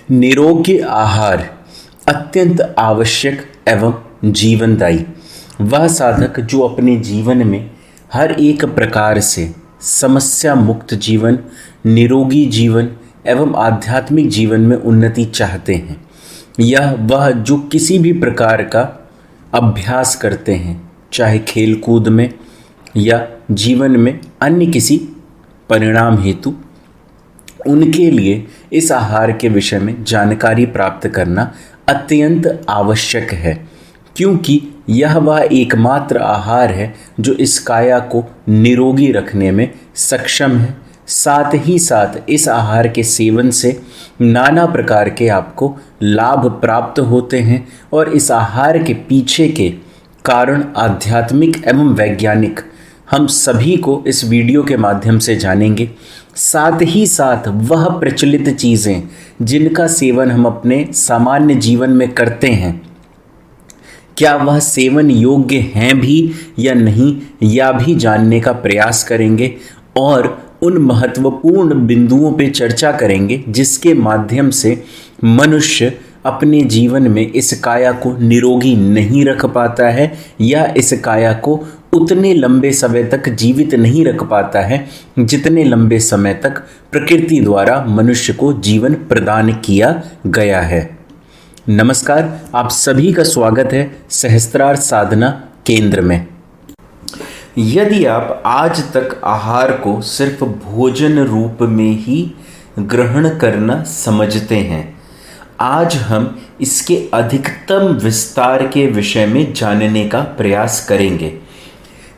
निरोगी आहार अत्यंत आवश्यक एवं जीवनदायी वह साधक जो अपने जीवन में हर एक प्रकार से समस्या मुक्त जीवन, निरोगी जीवन एवं आध्यात्मिक जीवन में उन्नति चाहते हैं। यह वह जो किसी भी प्रकार का अभ्यास करते हैं, चाहे खेल कूद में या जीवन में अन्य किसी परिणाम हेतु, उनके लिए इस आहार के विषय में जानकारी प्राप्त करना अत्यंत आवश्यक है, क्योंकि यह वह एकमात्र आहार है जो इस काया को निरोगी रखने में सक्षम है। साथ ही साथ इस आहार के सेवन से नाना प्रकार के आपको लाभ प्राप्त होते हैं और इस आहार के पीछे के कारण आध्यात्मिक एवं वैज्ञानिक हम सभी को इस वीडियो के माध्यम से जानेंगे। साथ ही साथ वह प्रचलित चीज़ें जिनका सेवन हम अपने सामान्य जीवन में करते हैं, क्या वह सेवन योग्य हैं भी या नहीं, या भी जानने का प्रयास करेंगे और उन महत्वपूर्ण बिंदुओं पे चर्चा करेंगे जिसके माध्यम से मनुष्य अपने जीवन में इस काया को निरोगी नहीं रख पाता है या इस काया को उतने लंबे समय तक जीवित नहीं रख पाता है जितने लंबे समय तक प्रकृति द्वारा मनुष्य को जीवन प्रदान किया गया है। नमस्कार, आप सभी का स्वागत है सहस्त्रार साधना केंद्र में। यदि आप आज तक आहार को सिर्फ भोजन रूप में ही ग्रहण करना समझते हैं, आज हम इसके अधिकतम विस्तार के विषय में जानने का प्रयास करेंगे,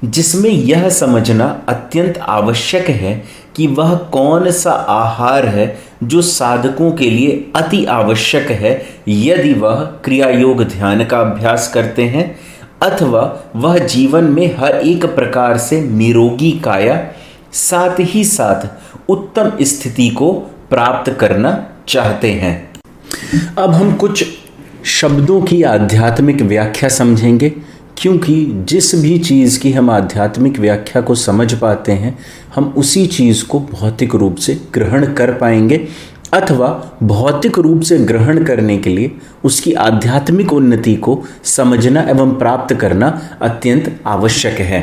जिसमें यह समझना अत्यंत आवश्यक है कि वह कौन सा आहार है जो साधकों के लिए अति आवश्यक है यदि वह क्रिया योग ध्यान का अभ्यास करते हैं अथवा वह जीवन में हर एक प्रकार से निरोगी काया, साथ ही साथ उत्तम स्थिति को प्राप्त करना चाहते हैं। अब हम कुछ शब्दों की आध्यात्मिक व्याख्या समझेंगे, क्योंकि जिस भी चीज़ की हम आध्यात्मिक व्याख्या को समझ पाते हैं, हम उसी चीज़ को भौतिक रूप से ग्रहण कर पाएंगे अथवा भौतिक रूप से ग्रहण करने के लिए उसकी आध्यात्मिक उन्नति को समझना एवं प्राप्त करना अत्यंत आवश्यक है।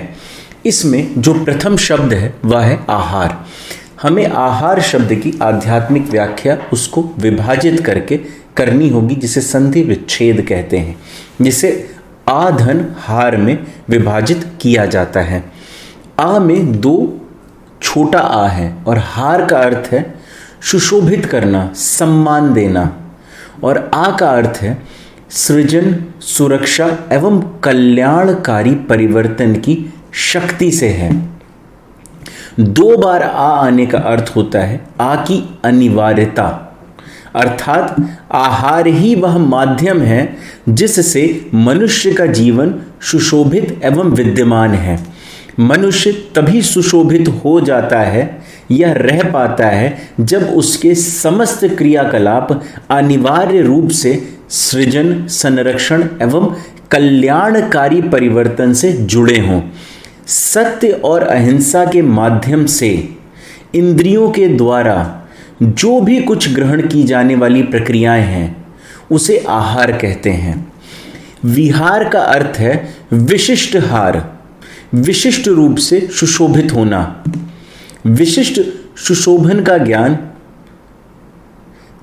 इसमें जो प्रथम शब्द है वह है आहार। हमें आहार शब्द की आध्यात्मिक व्याख्या उसको विभाजित करके करनी होगी, जिसे संधि विच्छेद कहते हैं, जिसे आ धन हार में विभाजित किया जाता है। आ में दो छोटा आ है और हार का अर्थ है सुशोभित करना, सम्मान देना, और आ का अर्थ है सृजन, सुरक्षा एवं कल्याणकारी परिवर्तन की शक्ति से है। दो बार आ आने का अर्थ होता है आ की अनिवार्यता, अर्थात आहार ही वह माध्यम है जिससे मनुष्य का जीवन सुशोभित एवं विद्यमान है। मनुष्य तभी सुशोभित हो जाता है या रह पाता है जब उसके समस्त क्रियाकलाप अनिवार्य रूप से सृजन, संरक्षण एवं कल्याणकारी परिवर्तन से जुड़े हों। सत्य और अहिंसा के माध्यम से इंद्रियों के द्वारा जो भी कुछ ग्रहण की जाने वाली प्रक्रियाएं हैं उसे आहार कहते हैं। विहार का अर्थ है विशिष्ट हार, विशिष्ट रूप से सुशोभित होना। विशिष्ट सुशोभन का ज्ञान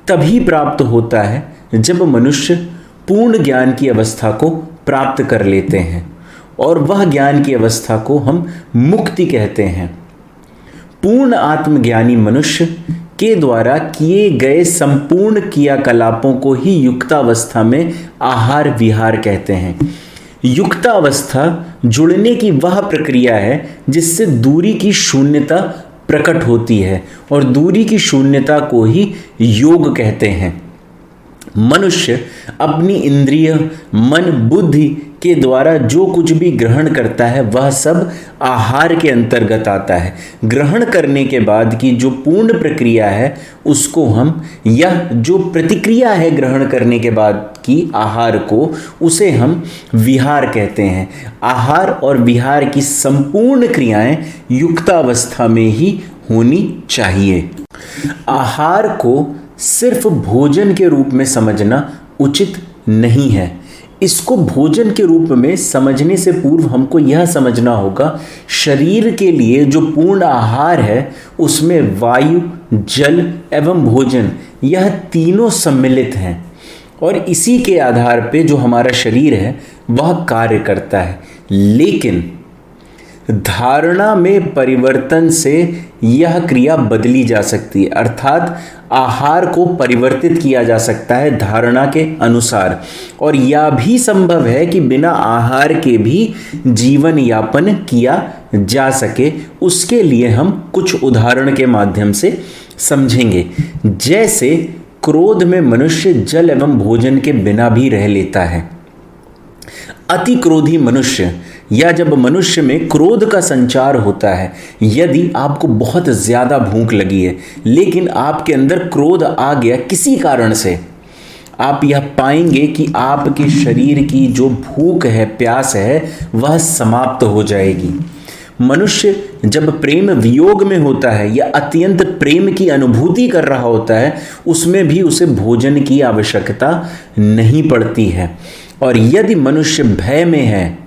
तभी प्राप्त होता है जब मनुष्य पूर्ण ज्ञान की अवस्था को प्राप्त कर लेते हैं, और वह ज्ञान की अवस्था को हम मुक्ति कहते हैं। पूर्ण आत्मज्ञानी मनुष्य के द्वारा किए गए संपूर्ण क्रियाकलापों को ही युक्तावस्था में आहार विहार कहते हैं। युक्तावस्था जुड़ने की वह प्रक्रिया है जिससे दूरी की शून्यता प्रकट होती है, और दूरी की शून्यता को ही योग कहते हैं। मनुष्य अपनी इंद्रिय, मन, बुद्धि के द्वारा जो कुछ भी ग्रहण करता है वह सब आहार के अंतर्गत आता है। ग्रहण करने के बाद की जो पूर्ण प्रक्रिया है उसको हम, यह जो प्रतिक्रिया है ग्रहण करने के बाद की आहार को, उसे हम विहार कहते हैं। आहार और विहार की संपूर्ण क्रियाएं युक्तावस्था में ही होनी चाहिए। आहार को सिर्फ भोजन के रूप में समझना उचित नहीं है। इसको भोजन के रूप में समझने से पूर्व हमको यह समझना होगा, शरीर के लिए जो पूर्ण आहार है उसमें वायु, जल एवं भोजन यह तीनों सम्मिलित हैं और इसी के आधार पे जो हमारा शरीर है वह कार्य करता है। लेकिन धारणा में परिवर्तन से यह क्रिया बदली जा सकती है, अर्थात आहार को परिवर्तित किया जा सकता है धारणा के अनुसार, और यह भी संभव है कि बिना आहार के भी जीवन यापन किया जा सके। उसके लिए हम कुछ उदाहरण के माध्यम से समझेंगे। जैसे क्रोध में मनुष्य जल एवं भोजन के बिना भी रह लेता है। अति क्रोधी मनुष्य या जब मनुष्य में क्रोध का संचार होता है, यदि आपको बहुत ज़्यादा भूख लगी है लेकिन आपके अंदर क्रोध आ गया किसी कारण से, आप यह पाएंगे कि आपके शरीर की जो भूख है, प्यास है, वह समाप्त हो जाएगी। मनुष्य जब प्रेम वियोग में होता है या अत्यंत प्रेम की अनुभूति कर रहा होता है, उसमें भी उसे भोजन की आवश्यकता नहीं पड़ती है। और यदि मनुष्य भय में है,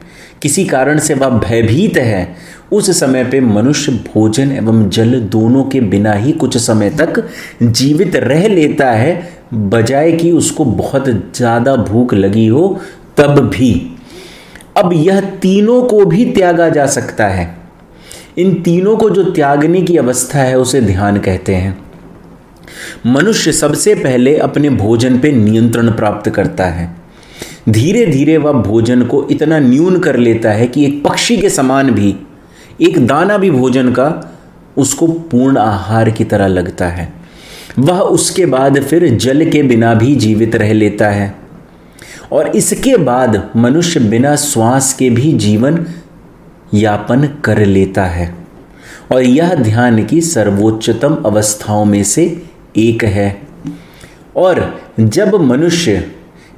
किसी कारण से वह भयभीत है, उस समय पे मनुष्य भोजन एवं जल दोनों के बिना ही कुछ समय तक जीवित रह लेता है, बजाय कि उसको बहुत ज़्यादा भूख लगी हो तब भी। अब यह तीनों को भी त्यागा जा सकता है। इन तीनों को जो त्यागने की अवस्था है उसे ध्यान कहते हैं। मनुष्य सबसे पहले अपने भोजन पे नियंत्रण प्राप्त करता है। धीरे धीरे वह भोजन को इतना न्यून कर लेता है कि एक पक्षी के समान भी एक दाना भी भोजन का उसको पूर्ण आहार की तरह लगता है। वह उसके बाद फिर जल के बिना भी जीवित रह लेता है और इसके बाद मनुष्य बिना श्वास के भी जीवन यापन कर लेता है। और यह ध्यान की सर्वोच्चतम अवस्थाओं में से एक है। और जब मनुष्य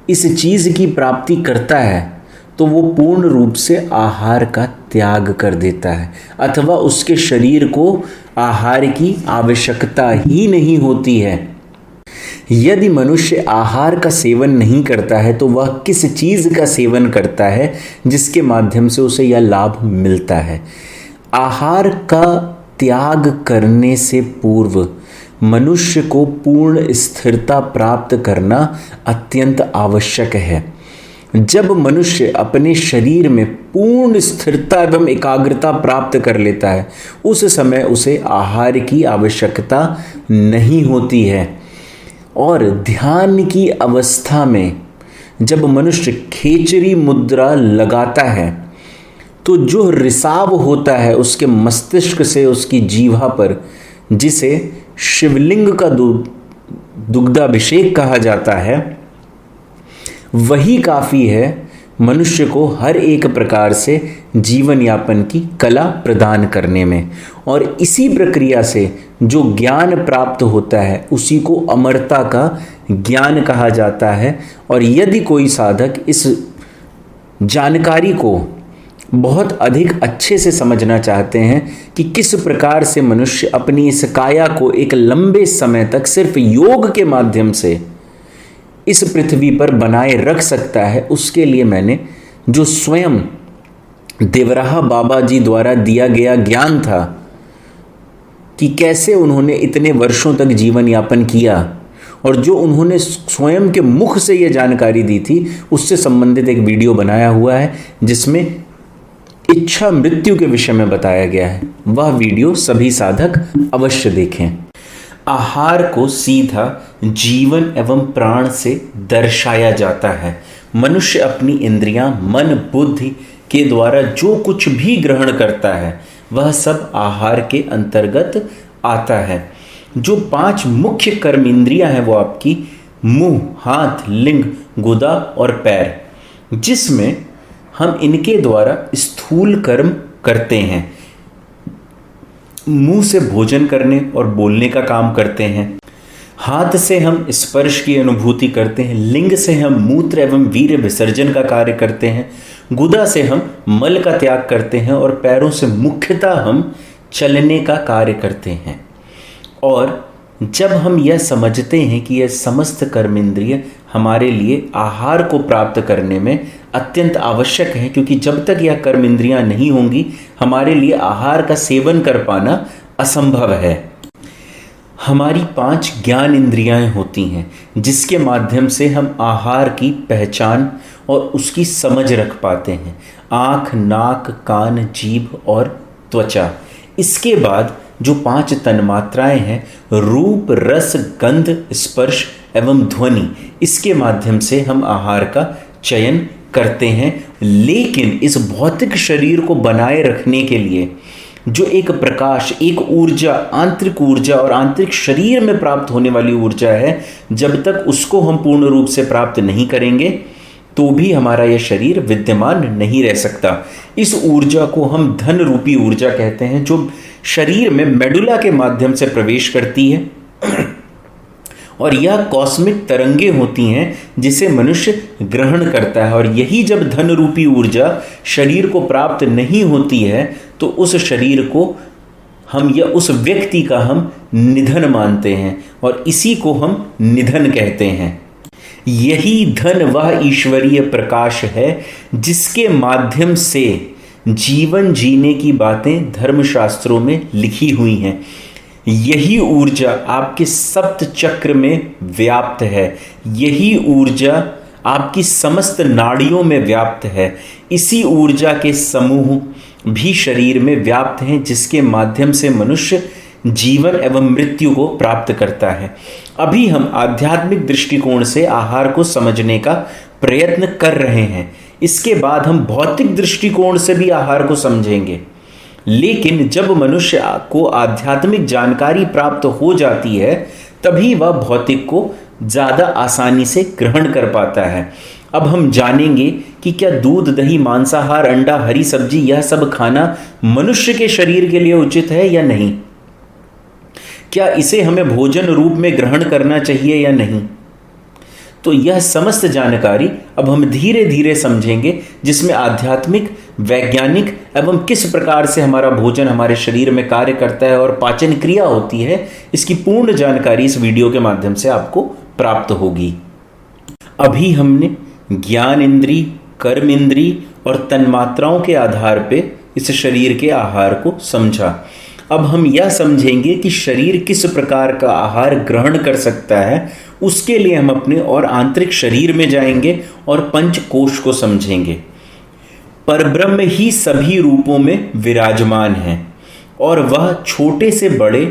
इस चीज़ की प्राप्ति करता है तो वो पूर्ण रूप से आहार का त्याग कर देता है, अथवा उसके शरीर को आहार की आवश्यकता ही नहीं होती है। यदि मनुष्य आहार का सेवन नहीं करता है तो वह किस चीज़ का सेवन करता है जिसके माध्यम से उसे यह लाभ मिलता है? आहार का त्याग करने से पूर्व मनुष्य को पूर्ण स्थिरता प्राप्त करना अत्यंत आवश्यक है। जब मनुष्य अपने शरीर में पूर्ण स्थिरता एवं एकाग्रता प्राप्त कर लेता है, उस समय उसे आहार की आवश्यकता नहीं होती है। और ध्यान की अवस्था में जब मनुष्य खेचरी मुद्रा लगाता है तो जो रिसाव होता है उसके मस्तिष्क से उसकी जीवा पर, जिसे शिवलिंग का दुग्धाभिषेक कहा जाता है, वही काफ़ी है मनुष्य को हर एक प्रकार से जीवन यापन की कला प्रदान करने में। और इसी प्रक्रिया से जो ज्ञान प्राप्त होता है उसी को अमरता का ज्ञान कहा जाता है। और यदि कोई साधक इस जानकारी को बहुत अधिक अच्छे से समझना चाहते हैं कि किस प्रकार से मनुष्य अपनी इस काया को एक लंबे समय तक सिर्फ योग के माध्यम से इस पृथ्वी पर बनाए रख सकता है, उसके लिए मैंने जो स्वयं देवराहा बाबा जी द्वारा दिया गया ज्ञान था कि कैसे उन्होंने इतने वर्षों तक जीवन यापन किया और जो उन्होंने स्वयं के मुख से ये जानकारी दी थी, उससे संबंधित एक वीडियो बनाया हुआ है जिसमें इच्छा मृत्यु के विषय में बताया गया है। वह वीडियो सभी साधक अवश्य देखें। आहार को सीधा जीवन एवं प्राण से दर्शाया जाता है। मनुष्य अपनी इंद्रियां, मन, बुद्धि के द्वारा जो कुछ भी ग्रहण करता है वह सब आहार के अंतर्गत आता है। जो 5 मुख्य कर्म इंद्रियां हैं वो आपकी मुंह, हाथ, लिंग, गुदा और पैर, जिसमें हम इनके द्वारा स्थूल कर्म करते हैं। मुंह से भोजन करने और बोलने का काम करते हैं, हाथ से हम स्पर्श की अनुभूति करते हैं, लिंग से हम मूत्र एवं वीर्य विसर्जन का कार्य करते हैं, गुदा से हम मल का त्याग करते हैं और पैरों से मुख्यतः हम चलने का कार्य करते हैं। और जब हम यह समझते हैं कि यह समस्त कर्मेंद्रिय हमारे लिए आहार को प्राप्त करने में अत्यंत आवश्यक है, क्योंकि जब तक यह कर्मेंद्रियां नहीं होंगी हमारे लिए आहार का सेवन कर पाना असंभव है। हमारी 5 ज्ञान इंद्रियां होती हैं जिसके माध्यम से हम आहार की पहचान और उसकी समझ रख पाते हैं। आँख, नाक, कान, जीभ और त्वचा। इसके बाद जो 5 तन्मात्राएं हैं, रूप, रस, गंध, स्पर्श एवं ध्वनि, इसके माध्यम से हम आहार का चयन करते हैं। लेकिन इस भौतिक शरीर को बनाए रखने के लिए जो एक प्रकाश, एक ऊर्जा, आंतरिक ऊर्जा और आंतरिक शरीर में प्राप्त होने वाली ऊर्जा है, जब तक उसको हम पूर्ण रूप से प्राप्त नहीं करेंगे तो भी हमारा यह शरीर विद्यमान नहीं रह सकता। इस ऊर्जा को हम धन रूपी ऊर्जा कहते हैं, जो शरीर में मेडुला के माध्यम से प्रवेश करती है और यह कॉस्मिक तरंगे होती हैं जिसे मनुष्य ग्रहण करता है। और यही जब धन रूपी ऊर्जा शरीर को प्राप्त नहीं होती है तो उस शरीर को उस व्यक्ति का हम निधन मानते हैं और इसी को हम निधन कहते हैं। यही धन वह ईश्वरीय प्रकाश है जिसके माध्यम से जीवन जीने की बातें धर्मशास्त्रों में लिखी हुई हैं। यही ऊर्जा आपके सप्त चक्र में व्याप्त है। यही ऊर्जा आपकी समस्त नाड़ियों में व्याप्त है। इसी ऊर्जा के समूह भी शरीर में व्याप्त हैं जिसके माध्यम से मनुष्य जीवन एवं मृत्यु को प्राप्त करता है। अभी हम आध्यात्मिक दृष्टिकोण से आहार को समझने का प्रयत्न कर रहे हैं। इसके बाद हम भौतिक दृष्टिकोण से भी आहार को समझेंगे। लेकिन जब मनुष्य को आध्यात्मिक जानकारी प्राप्त हो जाती है तभी वह भौतिक को ज़्यादा आसानी से ग्रहण कर पाता है। अब हम जानेंगे कि क्या दूध, दही, मांसाहार, अंडा, हरी सब्जी यह सब खाना मनुष्य के शरीर के लिए उचित है या नहीं। क्या इसे हमें भोजन रूप में ग्रहण करना चाहिए या नहीं। तो यह समस्त जानकारी अब हम धीरे धीरे समझेंगे, जिसमें आध्यात्मिक, वैज्ञानिक एवं किस प्रकार से हमारा भोजन हमारे शरीर में कार्य करता है और पाचन क्रिया होती है, इसकी पूर्ण जानकारी इस वीडियो के माध्यम से आपको प्राप्त होगी। अभी हमने ज्ञान इंद्री, कर्म इंद्री और तन्मात्राओं के आधार पर इस शरीर के आहार को समझा। अब हम यह समझेंगे कि शरीर किस प्रकार का आहार ग्रहण कर सकता है। उसके लिए हम अपने और आंतरिक शरीर में जाएंगे और पंचकोश को समझेंगे। परब्रह्म ही सभी रूपों में विराजमान है और वह छोटे से बड़े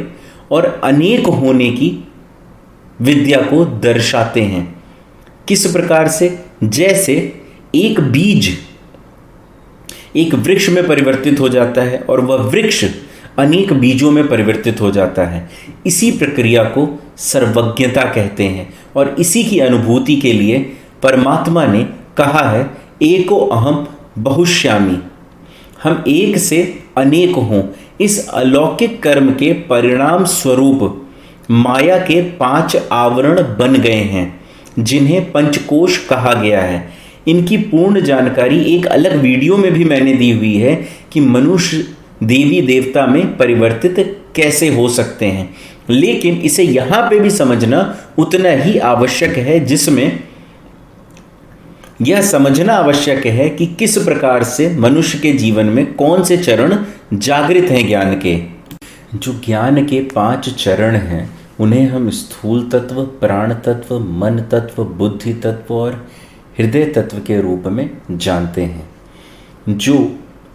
और अनेक होने की विद्या को दर्शाते हैं। किस प्रकार से? जैसे एक बीज एक वृक्ष में परिवर्तित हो जाता है और वह वृक्ष अनेक बीजों में परिवर्तित हो जाता है। इसी प्रक्रिया को सर्वज्ञता कहते हैं और इसी की अनुभूति के लिए परमात्मा ने कहा है, एको अहम बहुश्यामी, हम एक से अनेक हों। इस अलौकिक कर्म के परिणाम स्वरूप माया के 5 आवरण बन गए हैं जिन्हें पंचकोश कहा गया है। इनकी पूर्ण जानकारी एक अलग वीडियो में भी मैंने दी हुई है कि मनुष्य देवी देवता में परिवर्तित कैसे हो सकते हैं, लेकिन इसे यहां पे भी समझना उतना ही आवश्यक है, जिसमें यह समझना आवश्यक है कि किस प्रकार से मनुष्य के जीवन में कौन से चरण जागृत हैं ज्ञान के। जो ज्ञान के 5 चरण हैं उन्हें हम स्थूल तत्व, प्राण तत्व, मन तत्व, बुद्धि तत्व और हृदय तत्व के रूप में जानते हैं। जो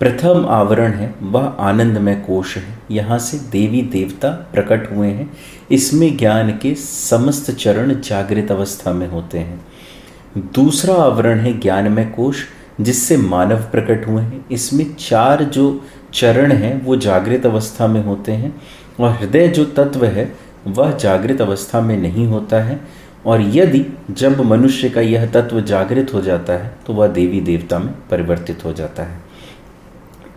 प्रथम आवरण है वह आनंदमय कोश है। यहाँ से देवी देवता प्रकट हुए हैं। इसमें ज्ञान के समस्त चरण जागृत अवस्था में होते हैं। दूसरा आवरण है ज्ञानमय कोश, जिससे मानव प्रकट हुए हैं। इसमें 4 जो चरण हैं वो जागृत अवस्था में होते हैं और हृदय जो तत्व है वह जागृत अवस्था में नहीं होता है। और यदि जब मनुष्य का यह तत्व जागृत हो जाता है तो वह देवी देवता में परिवर्तित हो जाता है।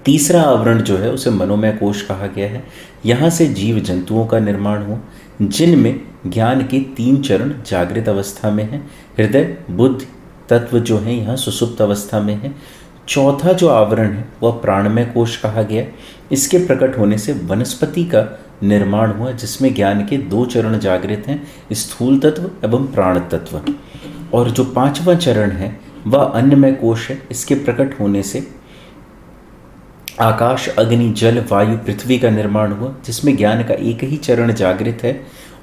तीसरा आवरण जो है उसे मनोमय कोश कहा गया है। यहाँ से जीव जंतुओं का निर्माण हुआ, जिनमें ज्ञान के 3 चरण जागृत अवस्था में हैं। हृदय, बुद्धि तत्व जो है यहाँ सुसुप्त अवस्था में है। चौथा जो आवरण है वह प्राणमय कोश कहा गया। इसके प्रकट होने से वनस्पति का निर्माण हुआ, जिसमें ज्ञान के 2 चरण जागृत हैं, स्थूल तत्व एवं प्राण तत्व। और जो 5वां चरण है वह अन्नमय कोश है। इसके प्रकट होने से आकाश, अग्नि, जल, वायु, पृथ्वी का निर्माण हुआ, जिसमें ज्ञान का एक ही चरण जागृत है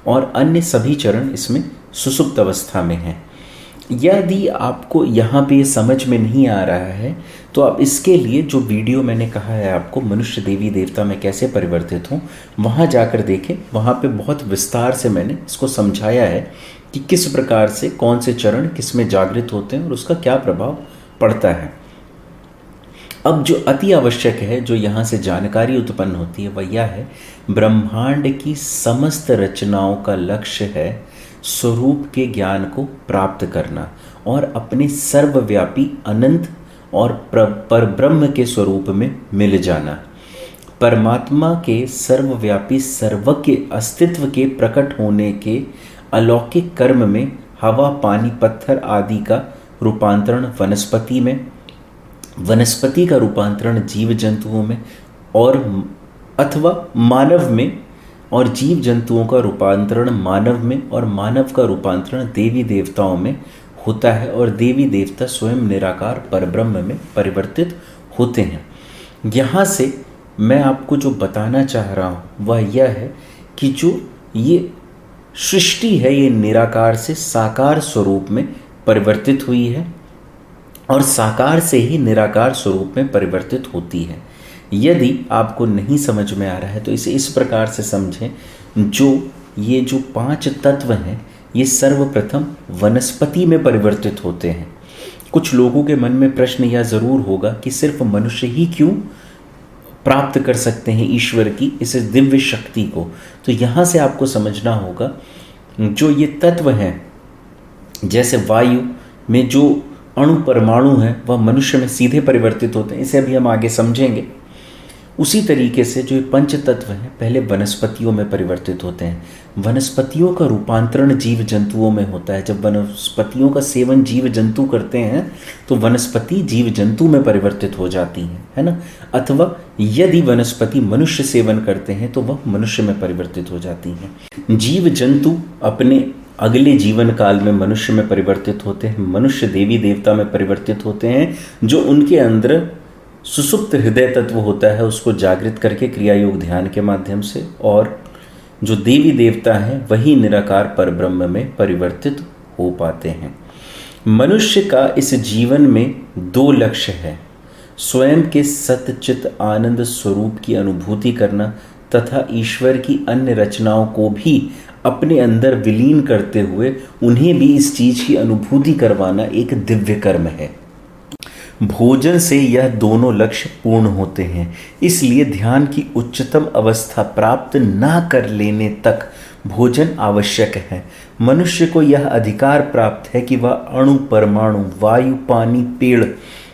और अन्य सभी चरण इसमें सुसुप्त अवस्था में हैं। यदि आपको यहाँ पे समझ में नहीं आ रहा है तो आप इसके लिए जो वीडियो मैंने कहा है आपको, मनुष्य देवी देवता में कैसे परिवर्तित हूँ, वहाँ जाकर देखें। वहाँ पे बहुत विस्तार से मैंने इसको समझाया है कि किस प्रकार से कौन से चरण किस में जागृत होते हैं और उसका क्या प्रभाव पड़ता है। अब जो अति आवश्यक है, जो यहाँ से जानकारी उत्पन्न होती है, वह यह है, ब्रह्मांड की समस्त रचनाओं का लक्ष्य है स्वरूप के ज्ञान को प्राप्त करना और अपने सर्वव्यापी अनंत और परब्रह्म के स्वरूप में मिल जाना। परमात्मा के सर्वव्यापी सर्वज्ञ अस्तित्व के प्रकट होने के अलौकिक कर्म में हवा, पानी, पत्थर आदि का रूपांतरण वनस्पति में, वनस्पति का रूपांतरण जीव जंतुओं में और अथवा मानव में, और जीव जंतुओं का रूपांतरण मानव में और मानव का रूपांतरण देवी देवताओं में होता है और देवी देवता स्वयं निराकार परब्रह्म में परिवर्तित होते हैं। यहाँ से मैं आपको जो बताना चाह रहा हूँ वह यह है कि जो ये सृष्टि है ये निराकार से साकार स्वरूप में परिवर्तित हुई है और साकार से ही निराकार स्वरूप में परिवर्तित होती है। यदि आपको नहीं समझ में आ रहा है तो इसे इस प्रकार से समझें, ये जो 5 तत्व हैं ये सर्वप्रथम वनस्पति में परिवर्तित होते हैं। कुछ लोगों के मन में प्रश्न यह ज़रूर होगा कि सिर्फ मनुष्य ही क्यों प्राप्त कर सकते हैं ईश्वर की इस दिव्य शक्ति को। तो यहाँ से आपको समझना होगा, जो ये तत्व हैं, जैसे वायु में जो अणु परमाणु हैं वह मनुष्य में सीधे परिवर्तित होते हैं, इसे अभी हम आगे समझेंगे। उसी तरीके से जो ये 5 तत्व हैं पहले वनस्पतियों में परिवर्तित होते हैं। वनस्पतियों का रूपांतरण जीव जंतुओं में होता है। जब वनस्पतियों का सेवन जीव जंतु करते हैं तो वनस्पति जीव जंतु में परिवर्तित हो जाती हैं, है ना। अथवा यदि वनस्पति मनुष्य सेवन करते हैं तो वह मनुष्य में परिवर्तित हो जाती हैं। जीव जंतु अपने अगले जीवन काल में मनुष्य में परिवर्तित होते हैं। मनुष्य देवी देवता में परिवर्तित होते हैं। जो उनके अंदर सुसुप्त हृदय तत्व होता है उसको जागृत करके क्रिया योग ध्यान के माध्यम से, और जो देवी देवता हैं वही निराकार परब्रह्म में परिवर्तित हो पाते हैं। मनुष्य का इस जीवन में 2 लक्ष्य है, स्वयं के सतचित आनंद स्वरूप की अनुभूति करना तथा ईश्वर की अन्य रचनाओं को भी अपने अंदर विलीन करते हुए उन्हें भी इस चीज की अनुभूति करवाना एक दिव्य कर्म है। भोजन से यह दोनों लक्ष्य पूर्ण होते हैं। इसलिए ध्यान की उच्चतम अवस्था प्राप्त ना कर लेने तक भोजन आवश्यक है। मनुष्य को यह अधिकार प्राप्त है कि वह अणु, परमाणु, वायु, पानी, पेड़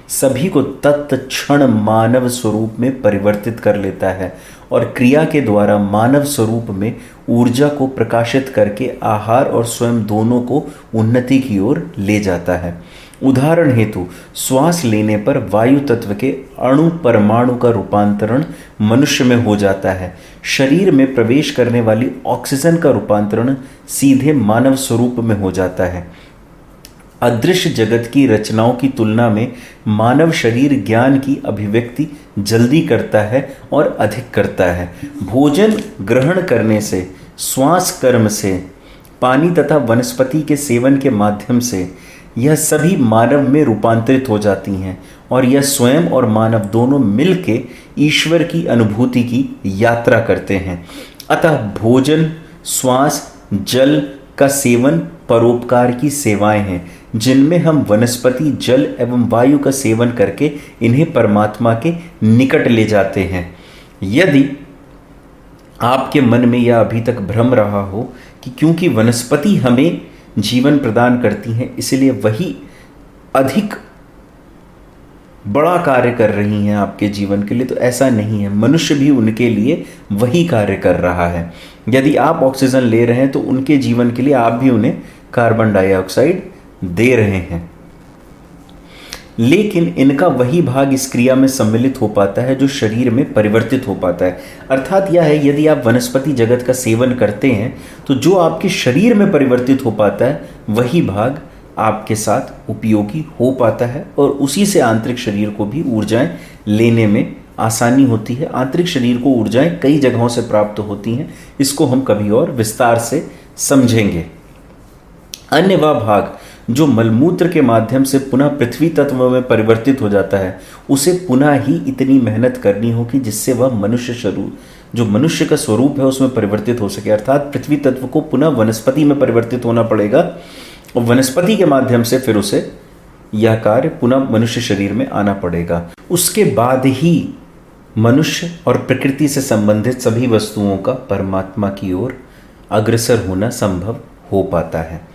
सभी को तत्क्षण मानव स्वरूप में परिवर्तित कर लेता है और क्रिया के द्वारा मानव स्वरूप में ऊर्जा को प्रकाशित करके आहार और स्वयं दोनों को उन्नति की ओर ले जाता है। उदाहरण हेतु श्वास लेने पर वायु तत्व के अणु परमाणु का रूपांतरण मनुष्य में हो जाता है। शरीर में प्रवेश करने वाली ऑक्सीजन का रूपांतरण सीधे मानव स्वरूप में हो जाता है। अदृश्य जगत की रचनाओं की तुलना में मानव शरीर ज्ञान की अभिव्यक्ति जल्दी करता है और अधिक करता है। भोजन ग्रहण करने से, श्वास कर्म से, पानी तथा वनस्पति के सेवन के माध्यम से यह सभी मानव में रूपांतरित हो जाती हैं और यह स्वयं और मानव दोनों मिलके ईश्वर की अनुभूति की यात्रा करते हैं। अतः भोजन, श्वास, जल का सेवन परोपकार की सेवाएं हैं जिनमें हम वनस्पति, जल एवं वायु का सेवन करके इन्हें परमात्मा के निकट ले जाते हैं। यदि आपके मन में यह अभी तक भ्रम रहा हो कि क्योंकि वनस्पति हमें जीवन प्रदान करती हैं इसलिए वही अधिक बड़ा कार्य कर रही हैं आपके जीवन के लिए, तो ऐसा नहीं है। मनुष्य भी उनके लिए वही कार्य कर रहा है। यदि आप ऑक्सीजन ले रहे हैं तो उनके जीवन के लिए आप भी उन्हें कार्बन डाइऑक्साइड दे रहे हैं। लेकिन इनका वही भाग इस क्रिया में सम्मिलित हो पाता है जो शरीर में परिवर्तित हो पाता है। अर्थात यह है, यदि आप वनस्पति जगत का सेवन करते हैं तो जो आपके शरीर में परिवर्तित हो पाता है वही भाग आपके साथ उपयोगी हो पाता है और उसी से आंतरिक शरीर को भी ऊर्जाएं लेने में आसानी होती है। आंतरिक शरीर को ऊर्जाएं कई जगहों से प्राप्त होती हैं, इसको हम कभी और विस्तार से समझेंगे। अन्य वह भाग जो मलमूत्र के माध्यम से पुनः पृथ्वी तत्व में परिवर्तित हो जाता है, उसे पुनः ही इतनी मेहनत करनी होगी जिससे वह मनुष्य स्वरूप, जो मनुष्य का स्वरूप है, उसमें परिवर्तित हो सके। अर्थात पृथ्वी तत्व को पुनः वनस्पति में परिवर्तित होना पड़ेगा और वनस्पति के माध्यम से फिर उसे यह कार्य पुनः मनुष्य शरीर में आना पड़ेगा। उसके बाद ही मनुष्य और प्रकृति से संबंधित सभी वस्तुओं का परमात्मा की ओर अग्रसर होना संभव हो पाता है।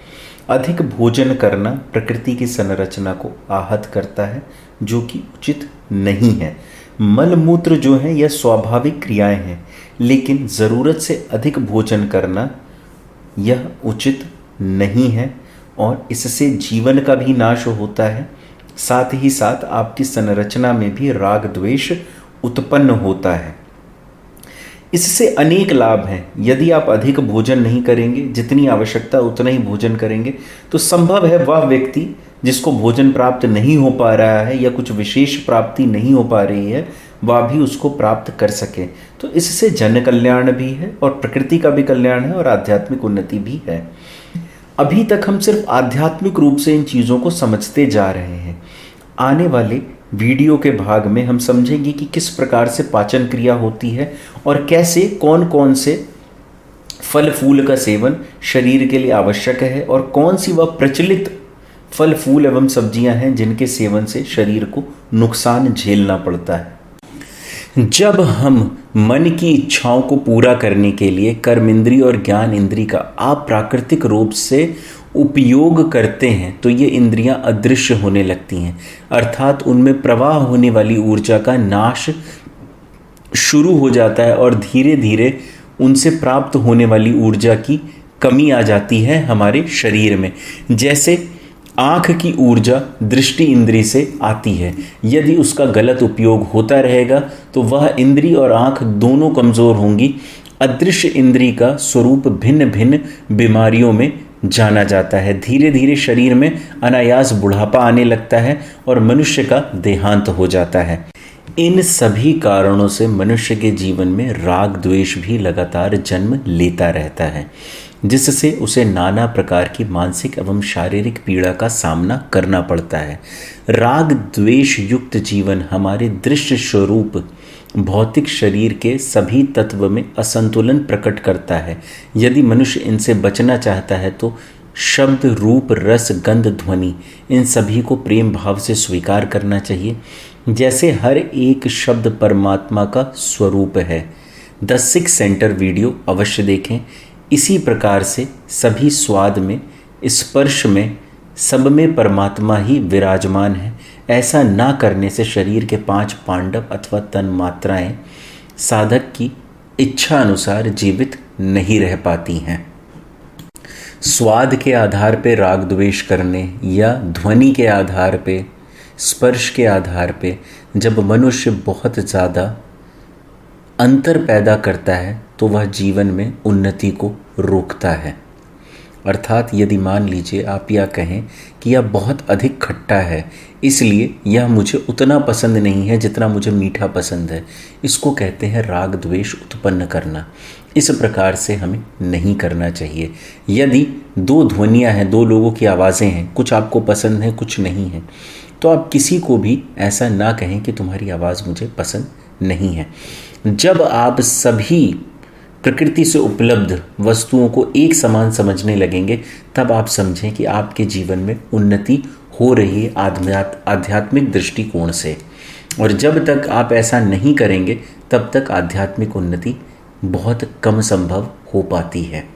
अधिक भोजन करना प्रकृति की संरचना को आहत करता है, जो कि उचित नहीं है। मल मूत्र जो है यह स्वाभाविक क्रियाएं हैं, लेकिन ज़रूरत से अधिक भोजन करना यह उचित नहीं है और इससे जीवन का भी नाश होता है। साथ ही साथ आपकी संरचना में भी राग द्वेष उत्पन्न होता है। इससे अनेक लाभ हैं। यदि आप अधिक भोजन नहीं करेंगे, जितनी आवश्यकता उतना ही भोजन करेंगे, तो संभव है वह व्यक्ति जिसको भोजन प्राप्त नहीं हो पा रहा है या कुछ विशेष प्राप्ति नहीं हो पा रही है, वह भी उसको प्राप्त कर सके। तो इससे जन कल्याण भी है और प्रकृति का भी कल्याण है और आध्यात्मिक उन्नति भी है। अभी तक हम सिर्फ आध्यात्मिक रूप से इन चीज़ों को समझते जा रहे हैं। आने वाले वीडियो के भाग में हम समझेंगे कि किस प्रकार से पाचन क्रिया होती है और कैसे कौन कौन से फल फूल का सेवन शरीर के लिए आवश्यक है और कौन सी वह प्रचलित फल फूल एवं सब्जियां हैं जिनके सेवन से शरीर को नुकसान झेलना पड़ता है। जब हम मन की इच्छाओं को पूरा करने के लिए कर्म इंद्रिय और ज्ञान इंद्रिय का अप्राकृतिक रूप से उपयोग करते हैं तो ये इंद्रियां अदृश्य होने लगती हैं, अर्थात उनमें प्रवाह होने वाली ऊर्जा का नाश शुरू हो जाता है और धीरे धीरे उनसे प्राप्त होने वाली ऊर्जा की कमी आ जाती है हमारे शरीर में। जैसे आँख की ऊर्जा दृष्टि इंद्रिय से आती है, यदि उसका गलत उपयोग होता रहेगा तो वह इंद्रिय और आँख दोनों कमज़ोर होंगी। अदृश्य इंद्रिय का स्वरूप भिन्न भिन्न बीमारियों में जाना जाता है। धीरे धीरे शरीर में अनायास बुढ़ापा आने लगता है और मनुष्य का देहांत हो जाता है। इन सभी कारणों से मनुष्य के जीवन में राग द्वेष भी लगातार जन्म लेता रहता है, जिससे उसे नाना प्रकार की मानसिक एवं शारीरिक पीड़ा का सामना करना पड़ता है। राग द्वेष युक्त जीवन हमारे दृश्य स्वरूप भौतिक शरीर के सभी तत्व में असंतुलन प्रकट करता है। यदि मनुष्य इनसे बचना चाहता है तो शब्द रूप रस गंध ध्वनि इन सभी को प्रेम भाव से स्वीकार करना चाहिए, जैसे हर एक शब्द परमात्मा का स्वरूप है। द सिक्स सेंटर वीडियो अवश्य देखें। इसी प्रकार से सभी स्वाद में, स्पर्श में, सब में परमात्मा ही विराजमान है। ऐसा ना करने से शरीर के 5 पांडव अथवा तन मात्राएं साधक की इच्छा अनुसार जीवित नहीं रह पाती हैं। स्वाद के आधार पे राग द्वेष करने या ध्वनि के आधार पे, स्पर्श के आधार पे जब मनुष्य बहुत ज़्यादा अंतर पैदा करता है तो वह जीवन में उन्नति को रोकता है। अर्थात यदि मान लीजिए आप यह कहें कि यह बहुत अधिक खट्टा है, इसलिए यह मुझे उतना पसंद नहीं है जितना मुझे मीठा पसंद है, इसको कहते हैं राग द्वेष उत्पन्न करना। इस प्रकार से हमें नहीं करना चाहिए। यदि 2 ध्वनियाँ हैं, 2 लोगों की आवाज़ें हैं, कुछ आपको पसंद है कुछ नहीं है, तो आप किसी को भी ऐसा ना कहें कि तुम्हारी आवाज़ मुझे पसंद नहीं है। जब आप सभी प्रकृति से उपलब्ध वस्तुओं को एक समान समझने लगेंगे तब आप समझें कि आपके जीवन में उन्नति हो रही है आध्यात्मिक दृष्टिकोण से। और जब तक आप ऐसा नहीं करेंगे तब तक आध्यात्मिक उन्नति बहुत कम संभव हो पाती है।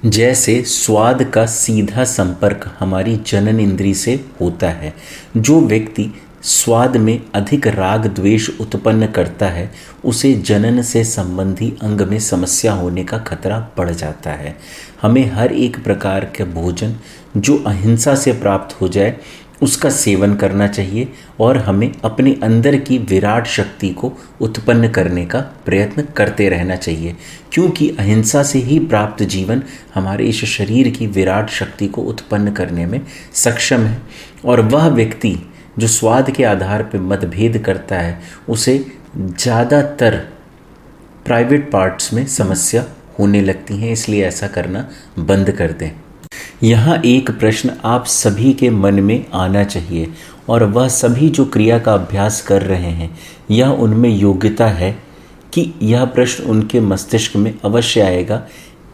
जैसे स्वाद का सीधा संपर्क हमारी जनन इंद्रिय से होता है। जो व्यक्ति स्वाद में अधिक राग द्वेष उत्पन्न करता है उसे जनन से संबंधी अंग में समस्या होने का खतरा बढ़ जाता है। हमें हर एक प्रकार का भोजन जो अहिंसा से प्राप्त हो जाए उसका सेवन करना चाहिए और हमें अपने अंदर की विराट शक्ति को उत्पन्न करने का प्रयत्न करते रहना चाहिए, क्योंकि अहिंसा से ही प्राप्त जीवन हमारे इस शरीर की विराट शक्ति को उत्पन्न करने में सक्षम है। और वह व्यक्ति जो स्वाद के आधार पर मतभेद करता है उसे ज़्यादातर प्राइवेट पार्ट्स में समस्या होने लगती हैं, इसलिए ऐसा करना बंद कर दें। यहाँ एक प्रश्न आप सभी के मन में आना चाहिए, और वह सभी जो क्रिया का अभ्यास कर रहे हैं यह उनमें योग्यता है कि यह प्रश्न उनके मस्तिष्क में अवश्य आएगा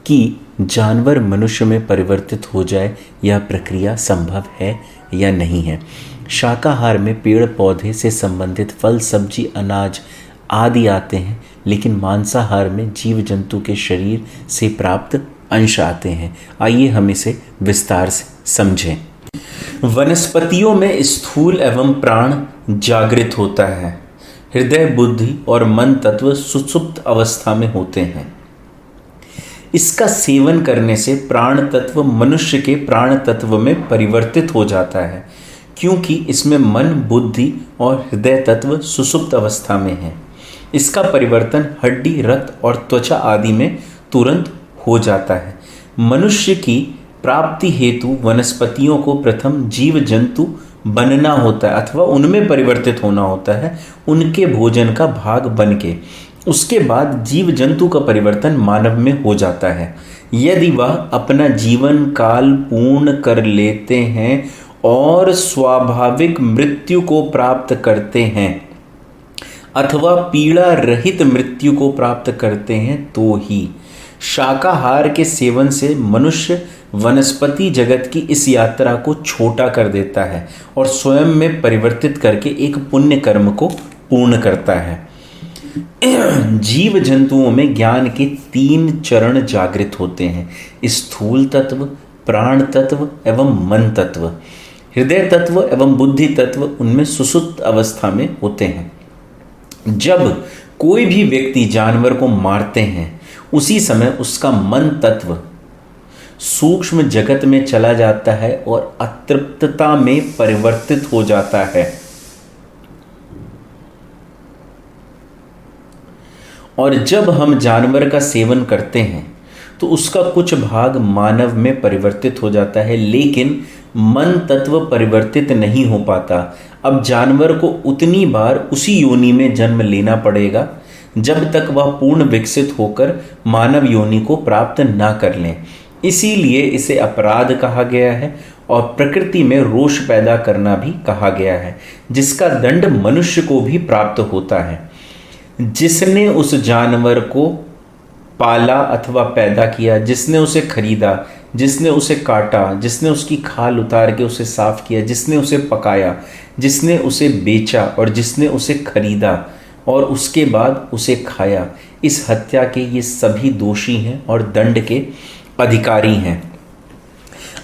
कि जानवर मनुष्य में परिवर्तित हो जाए, यह प्रक्रिया संभव है या नहीं है। शाकाहार में पेड़ पौधे से संबंधित फल सब्जी अनाज आदि आते हैं, लेकिन मांसाहार में जीव जंतु के शरीर से प्राप्त अंश आते हैं। आइए हम इसे विस्तार से समझें। वनस्पतियों में स्थूल एवं प्राण जागृत होता है। हृदय बुद्धि और मन तत्व सुषुप्त अवस्था में होते हैं। इसका सेवन करने से प्राण तत्व मनुष्य के प्राण तत्व में परिवर्तित हो जाता है, क्योंकि इसमें मन बुद्धि और हृदय तत्व सुषुप्त अवस्था में है। इसका परिवर्तन हड्डी रक्त और त्वचा आदि में तुरंत हो जाता है। मनुष्य की प्राप्ति हेतु वनस्पतियों को प्रथम जीव जंतु बनना होता है अथवा उनमें परिवर्तित होना होता है, उनके भोजन का भाग बन के। उसके बाद जीव जंतु का परिवर्तन मानव में हो जाता है। यदि वह अपना जीवन काल पूर्ण कर लेते हैं और स्वाभाविक मृत्यु को प्राप्त करते हैं अथवा पीड़ा रहित मृत्यु को प्राप्त करते हैं, तो ही शाकाहार के सेवन से मनुष्य वनस्पति जगत की इस यात्रा को छोटा कर देता है और स्वयं में परिवर्तित करके एक पुण्य कर्म को पूर्ण करता है। जीव जंतुओं में ज्ञान के 3 चरण जागृत होते हैं: स्थूल तत्व, प्राण तत्व एवं मन तत्व। हृदय तत्व एवं बुद्धि तत्व उनमें सुषुप्त अवस्था में होते हैं। जब कोई भी व्यक्ति जानवर को मारते हैं उसी समय उसका मन तत्व सूक्ष्म जगत में चला जाता है और अतृप्तता में परिवर्तित हो जाता है, और जब हम जानवर का सेवन करते हैं तो उसका कुछ भाग मानव में परिवर्तित हो जाता है, लेकिन मन तत्व परिवर्तित नहीं हो पाता। अब जानवर को उतनी बार उसी योनि में जन्म लेना पड़ेगा जब तक वह पूर्ण विकसित होकर मानव योनि को प्राप्त ना कर लें। इसीलिए इसे अपराध कहा गया है और प्रकृति में रोष पैदा करना भी कहा गया है, जिसका दंड मनुष्य को भी प्राप्त होता है। जिसने उस जानवर को पाला अथवा पैदा किया, जिसने उसे खरीदा, जिसने उसे काटा, जिसने उसकी खाल उतार के उसे साफ किया, जिसने उसे पकाया, जिसने उसे बेचा और जिसने उसे खरीदा और उसके बाद उसे खाया, इस हत्या के ये सभी दोषी हैं और दंड के अधिकारी हैं।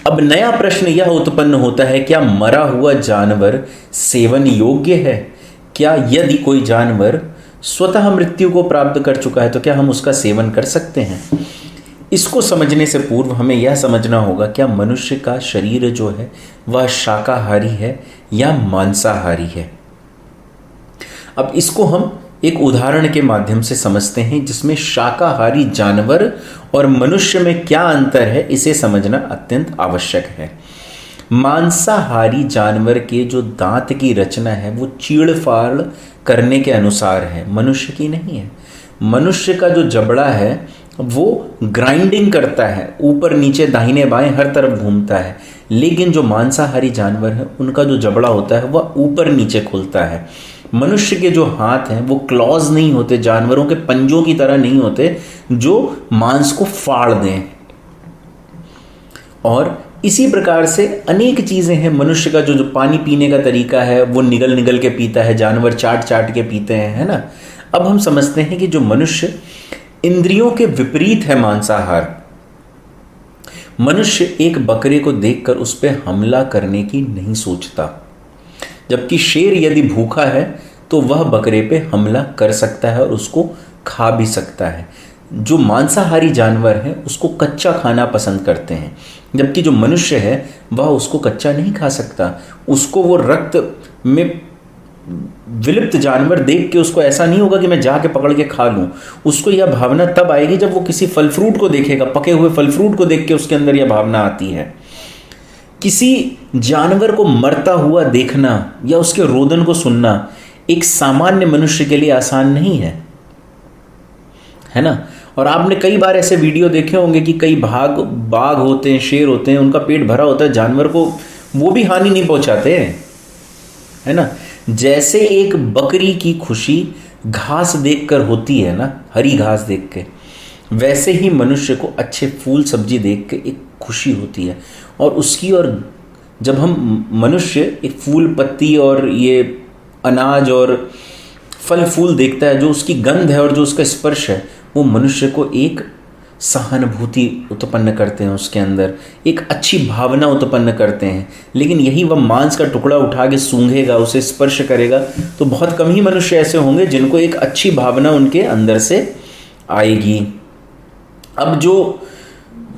अब नया प्रश्न यह उत्पन्न होता है, क्या मरा हुआ जानवर सेवन योग्य है? क्या यदि कोई जानवर स्वतः मृत्यु को प्राप्त कर चुका है तो क्या हम उसका सेवन कर सकते हैं? इसको समझने से पूर्व हमें यह समझना होगा, क्या मनुष्य का शरीर जो है वह शाकाहारी है या मांसाहारी है। अब इसको हम एक उदाहरण के माध्यम से समझते हैं, जिसमें शाकाहारी जानवर और मनुष्य में क्या अंतर है इसे समझना अत्यंत आवश्यक है। मांसाहारी जानवर के जो दांत की रचना है वो चीड़-फाड़ करने के अनुसार है, मनुष्य की नहीं है। मनुष्य का जो जबड़ा है वो ग्राइंडिंग करता है, ऊपर नीचे दाहिने बाएं हर तरफ घूमता है, लेकिन जो मांसाहारी जानवर है उनका जो जबड़ा होता है वह ऊपर नीचे खुलता है। मनुष्य के जो हाथ हैं वो क्लॉज नहीं होते, जानवरों के पंजों की तरह नहीं होते जो मांस को फाड़ दें। और इसी प्रकार से अनेक चीज़ें हैं। मनुष्य का जो पानी पीने का तरीका है वो निगल निगल के पीता है, जानवर चाट चाट के पीते हैं, है ना। अब हम समझते हैं कि जो मनुष्य इंद्रियों के विपरीत है मांसाहार। मनुष्य एक बकरे को देखकर उस पर हमला करने की नहीं सोचता, जबकि शेर यदि भूखा है तो वह बकरे पे हमला कर सकता है और उसको खा भी सकता है। जो मांसाहारी जानवर हैं उसको कच्चा खाना पसंद करते हैं, जबकि जो मनुष्य है वह उसको कच्चा नहीं खा सकता। उसको वो रक्त में विलुप्त जानवर देख के उसको ऐसा नहीं होगा कि मैं जाके पकड़ के खा लूं। उसको यह भावना तब आएगी जब वो किसी फल फ्रूट को देखेगा, पके हुए फल फ्रूट को देख के उसके अंदर यह भावना आती है। किसी जानवर को मरता हुआ देखना या उसके रोदन को सुनना एक सामान्य मनुष्य के लिए आसान नहीं है ना। और आपने कई बार ऐसे वीडियो देखे होंगे कि कई बाघ होते हैं, शेर होते हैं, उनका पेट भरा होता है, जानवर को वो भी हानि नहीं पहुंचाते हैं, है ना। जैसे एक बकरी की खुशी घास देखकर होती है ना, हरी घास देख के, वैसे ही मनुष्य को अच्छे फूल सब्जी देख के एक खुशी होती है। और जब हम मनुष्य एक फूल पत्ती और ये अनाज और फल फूल देखता है, जो उसकी गंध है और जो उसका स्पर्श है, वो मनुष्य को एक सहानुभूति उत्पन्न करते हैं, उसके अंदर एक अच्छी भावना उत्पन्न करते हैं। लेकिन यही वह मांस का टुकड़ा उठा के सूंघेगा, उसे स्पर्श करेगा, तो बहुत कम ही मनुष्य ऐसे होंगे जिनको एक अच्छी भावना उनके अंदर से आएगी। अब जो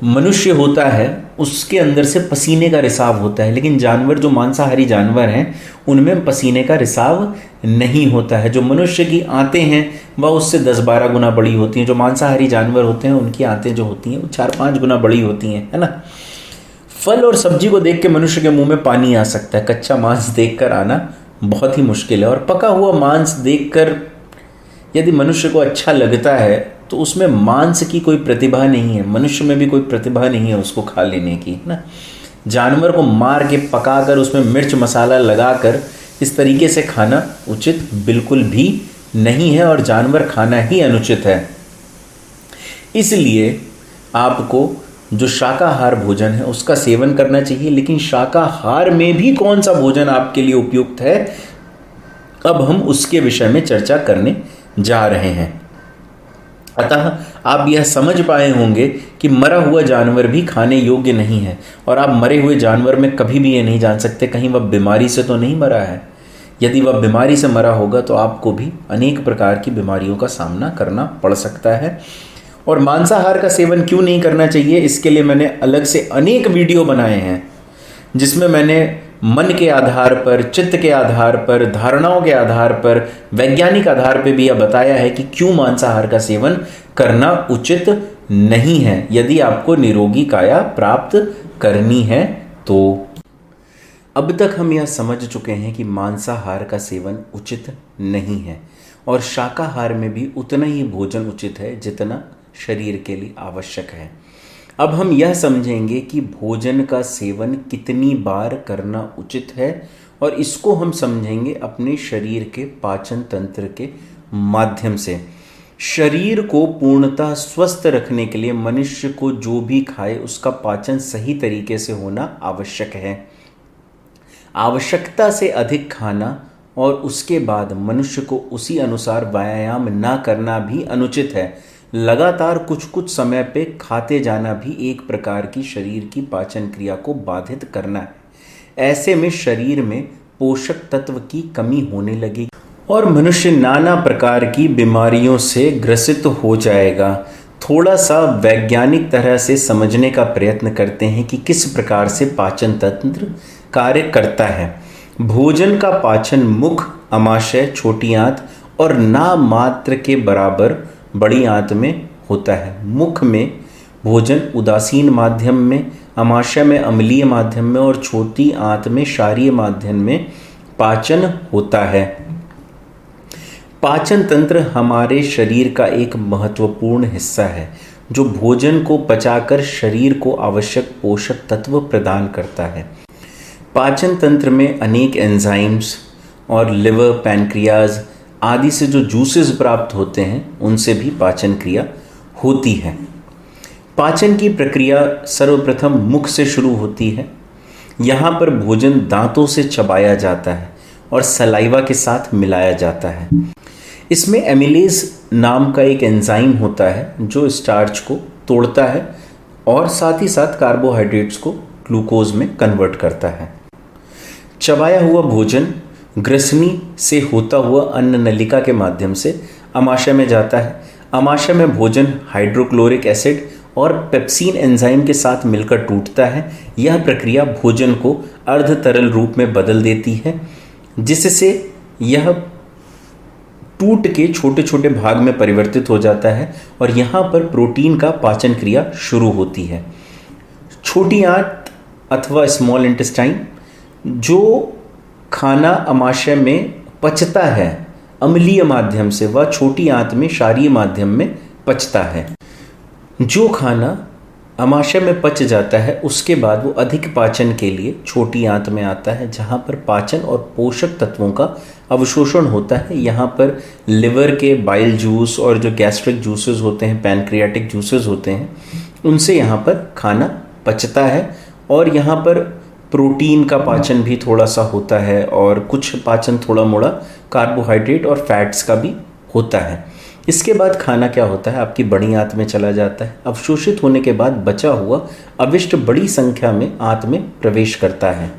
मनुष्य होता है उसके अंदर से पसीने का रिसाव होता है, लेकिन जानवर, जो मांसाहारी जानवर हैं, उनमें पसीने का रिसाव नहीं होता है। जो मनुष्य की आंतें हैं वह उससे 10-12 गुना बड़ी होती हैं। जो मांसाहारी जानवर होते हैं उनकी आंतें जो होती हैं वो 4-5 गुना बड़ी होती हैं, है ना। फल और सब्जी को देख के मनुष्य के मुंह में पानी आ सकता है, कच्चा मांस देखकर आना बहुत ही मुश्किल है। और पका हुआ मांस देखकर यदि मनुष्य को अच्छा लगता है तो उसमें मांस की कोई प्रतिभा नहीं है, मनुष्य में भी कोई प्रतिभा नहीं है उसको खा लेने की, है ना। जानवर को मार के पकाकर उसमें मिर्च मसाला लगाकर इस तरीके से खाना उचित बिल्कुल भी नहीं है, और जानवर खाना ही अनुचित है। इसलिए आपको जो शाकाहार भोजन है उसका सेवन करना चाहिए। लेकिन शाकाहार में भी कौन सा भोजन आपके लिए उपयुक्त है, अब हम उसके विषय में चर्चा करने जा रहे हैं। अतः आप यह समझ पाए होंगे कि मरा हुआ जानवर भी खाने योग्य नहीं है, और आप मरे हुए जानवर में कभी भी ये नहीं जान सकते कहीं वह बीमारी से तो नहीं मरा है। यदि वह बीमारी से मरा होगा तो आपको भी अनेक प्रकार की बीमारियों का सामना करना पड़ सकता है। और मांसाहार का सेवन क्यों नहीं करना चाहिए, इसके लिए मैंने अलग से अनेक वीडियो बनाए हैं, जिसमें मैंने मन के आधार पर, चित्त के आधार पर, धारणाओं के आधार पर, वैज्ञानिक आधार पर भी यह बताया है कि क्यों मांसाहार का सेवन करना उचित नहीं है यदि आपको निरोगी काया प्राप्त करनी है तो। अब तक हम यह समझ चुके हैं कि मांसाहार का सेवन उचित नहीं है, और शाकाहार में भी उतना ही भोजन उचित है जितना शरीर के लिए आवश्यक है। अब हम यह समझेंगे कि भोजन का सेवन कितनी बार करना उचित है, और इसको हम समझेंगे अपने शरीर के पाचन तंत्र के माध्यम से। शरीर को पूर्णतः स्वस्थ रखने के लिए मनुष्य को जो भी खाए उसका पाचन सही तरीके से होना आवश्यक है। आवश्यकता से अधिक खाना और उसके बाद मनुष्य को उसी अनुसार व्यायाम ना करना भी अनुचित है। लगातार कुछ कुछ समय पे खाते जाना भी एक प्रकार की शरीर की पाचन क्रिया को बाधित करना है। ऐसे में शरीर में पोषक तत्व की कमी होने लगेगी और मनुष्य नाना प्रकार की बीमारियों से ग्रसित हो जाएगा। थोड़ा सा वैज्ञानिक तरह से समझने का प्रयत्न करते हैं कि किस प्रकार से पाचन तंत्र कार्य करता है। भोजन का पाचन मुख, अमाशय, छोटी आंत और नामात्र के बराबर बड़ी आंत में होता है। मुख में भोजन उदासीन माध्यम में, अमाशय में अम्लीय माध्यम में और छोटी आंत में क्षारीय माध्यम में पाचन होता है। पाचन तंत्र हमारे शरीर का एक महत्वपूर्ण हिस्सा है जो भोजन को पचाकर शरीर को आवश्यक पोषक तत्व प्रदान करता है। पाचन तंत्र में अनेक एंजाइम्स और लिवर, पैनक्रियाज आदि से जो जूसेस प्राप्त होते हैं उनसे भी पाचन क्रिया होती है। पाचन की प्रक्रिया सर्वप्रथम मुख से शुरू होती है। यहाँ पर भोजन दांतों से चबाया जाता है और सलाइवा के साथ मिलाया जाता है। इसमें एमिलेज नाम का एक एंजाइम होता है जो स्टार्च को तोड़ता है और साथ ही साथ कार्बोहाइड्रेट्स को ग्लूकोज में कन्वर्ट करता है। चबाया हुआ भोजन ग्रसनी से होता हुआ अन्न नलिका के माध्यम से अमाशय में जाता है। आमाशय में भोजन हाइड्रोक्लोरिक एसिड और पेप्सिन एंजाइम के साथ मिलकर टूटता है। यह प्रक्रिया भोजन को अर्ध तरल रूप में बदल देती है, जिससे यह टूट के छोटे छोटे भाग में परिवर्तित हो जाता है और यहाँ पर प्रोटीन का पाचन क्रिया शुरू होती है। छोटी आंत अथवा स्मॉल इंटेस्टाइन, जो खाना आमाशय में पचता है अम्लीय माध्यम से, वह छोटी आंत में क्षारीय माध्यम में पचता है। जो खाना आमाशय में पच जाता है उसके बाद वो अधिक पाचन के लिए छोटी आंत में आता है, जहाँ पर पाचन और पोषक तत्वों का अवशोषण होता है। यहाँ पर लिवर के बाइल जूस और जो गैस्ट्रिक जूसेस होते हैं, पैनक्रियाटिक जूसेस होते हैं, उनसे यहाँ पर खाना पचता है और यहाँ पर प्रोटीन का पाचन भी थोड़ा सा होता है और कुछ पाचन थोड़ा मोड़ा कार्बोहाइड्रेट और फैट्स का भी होता है। इसके बाद खाना क्या होता है, आपकी बड़ी आंत में चला जाता है। अवशोषित होने के बाद बचा हुआ अविष्ट बड़ी संख्या में आंत में प्रवेश करता है।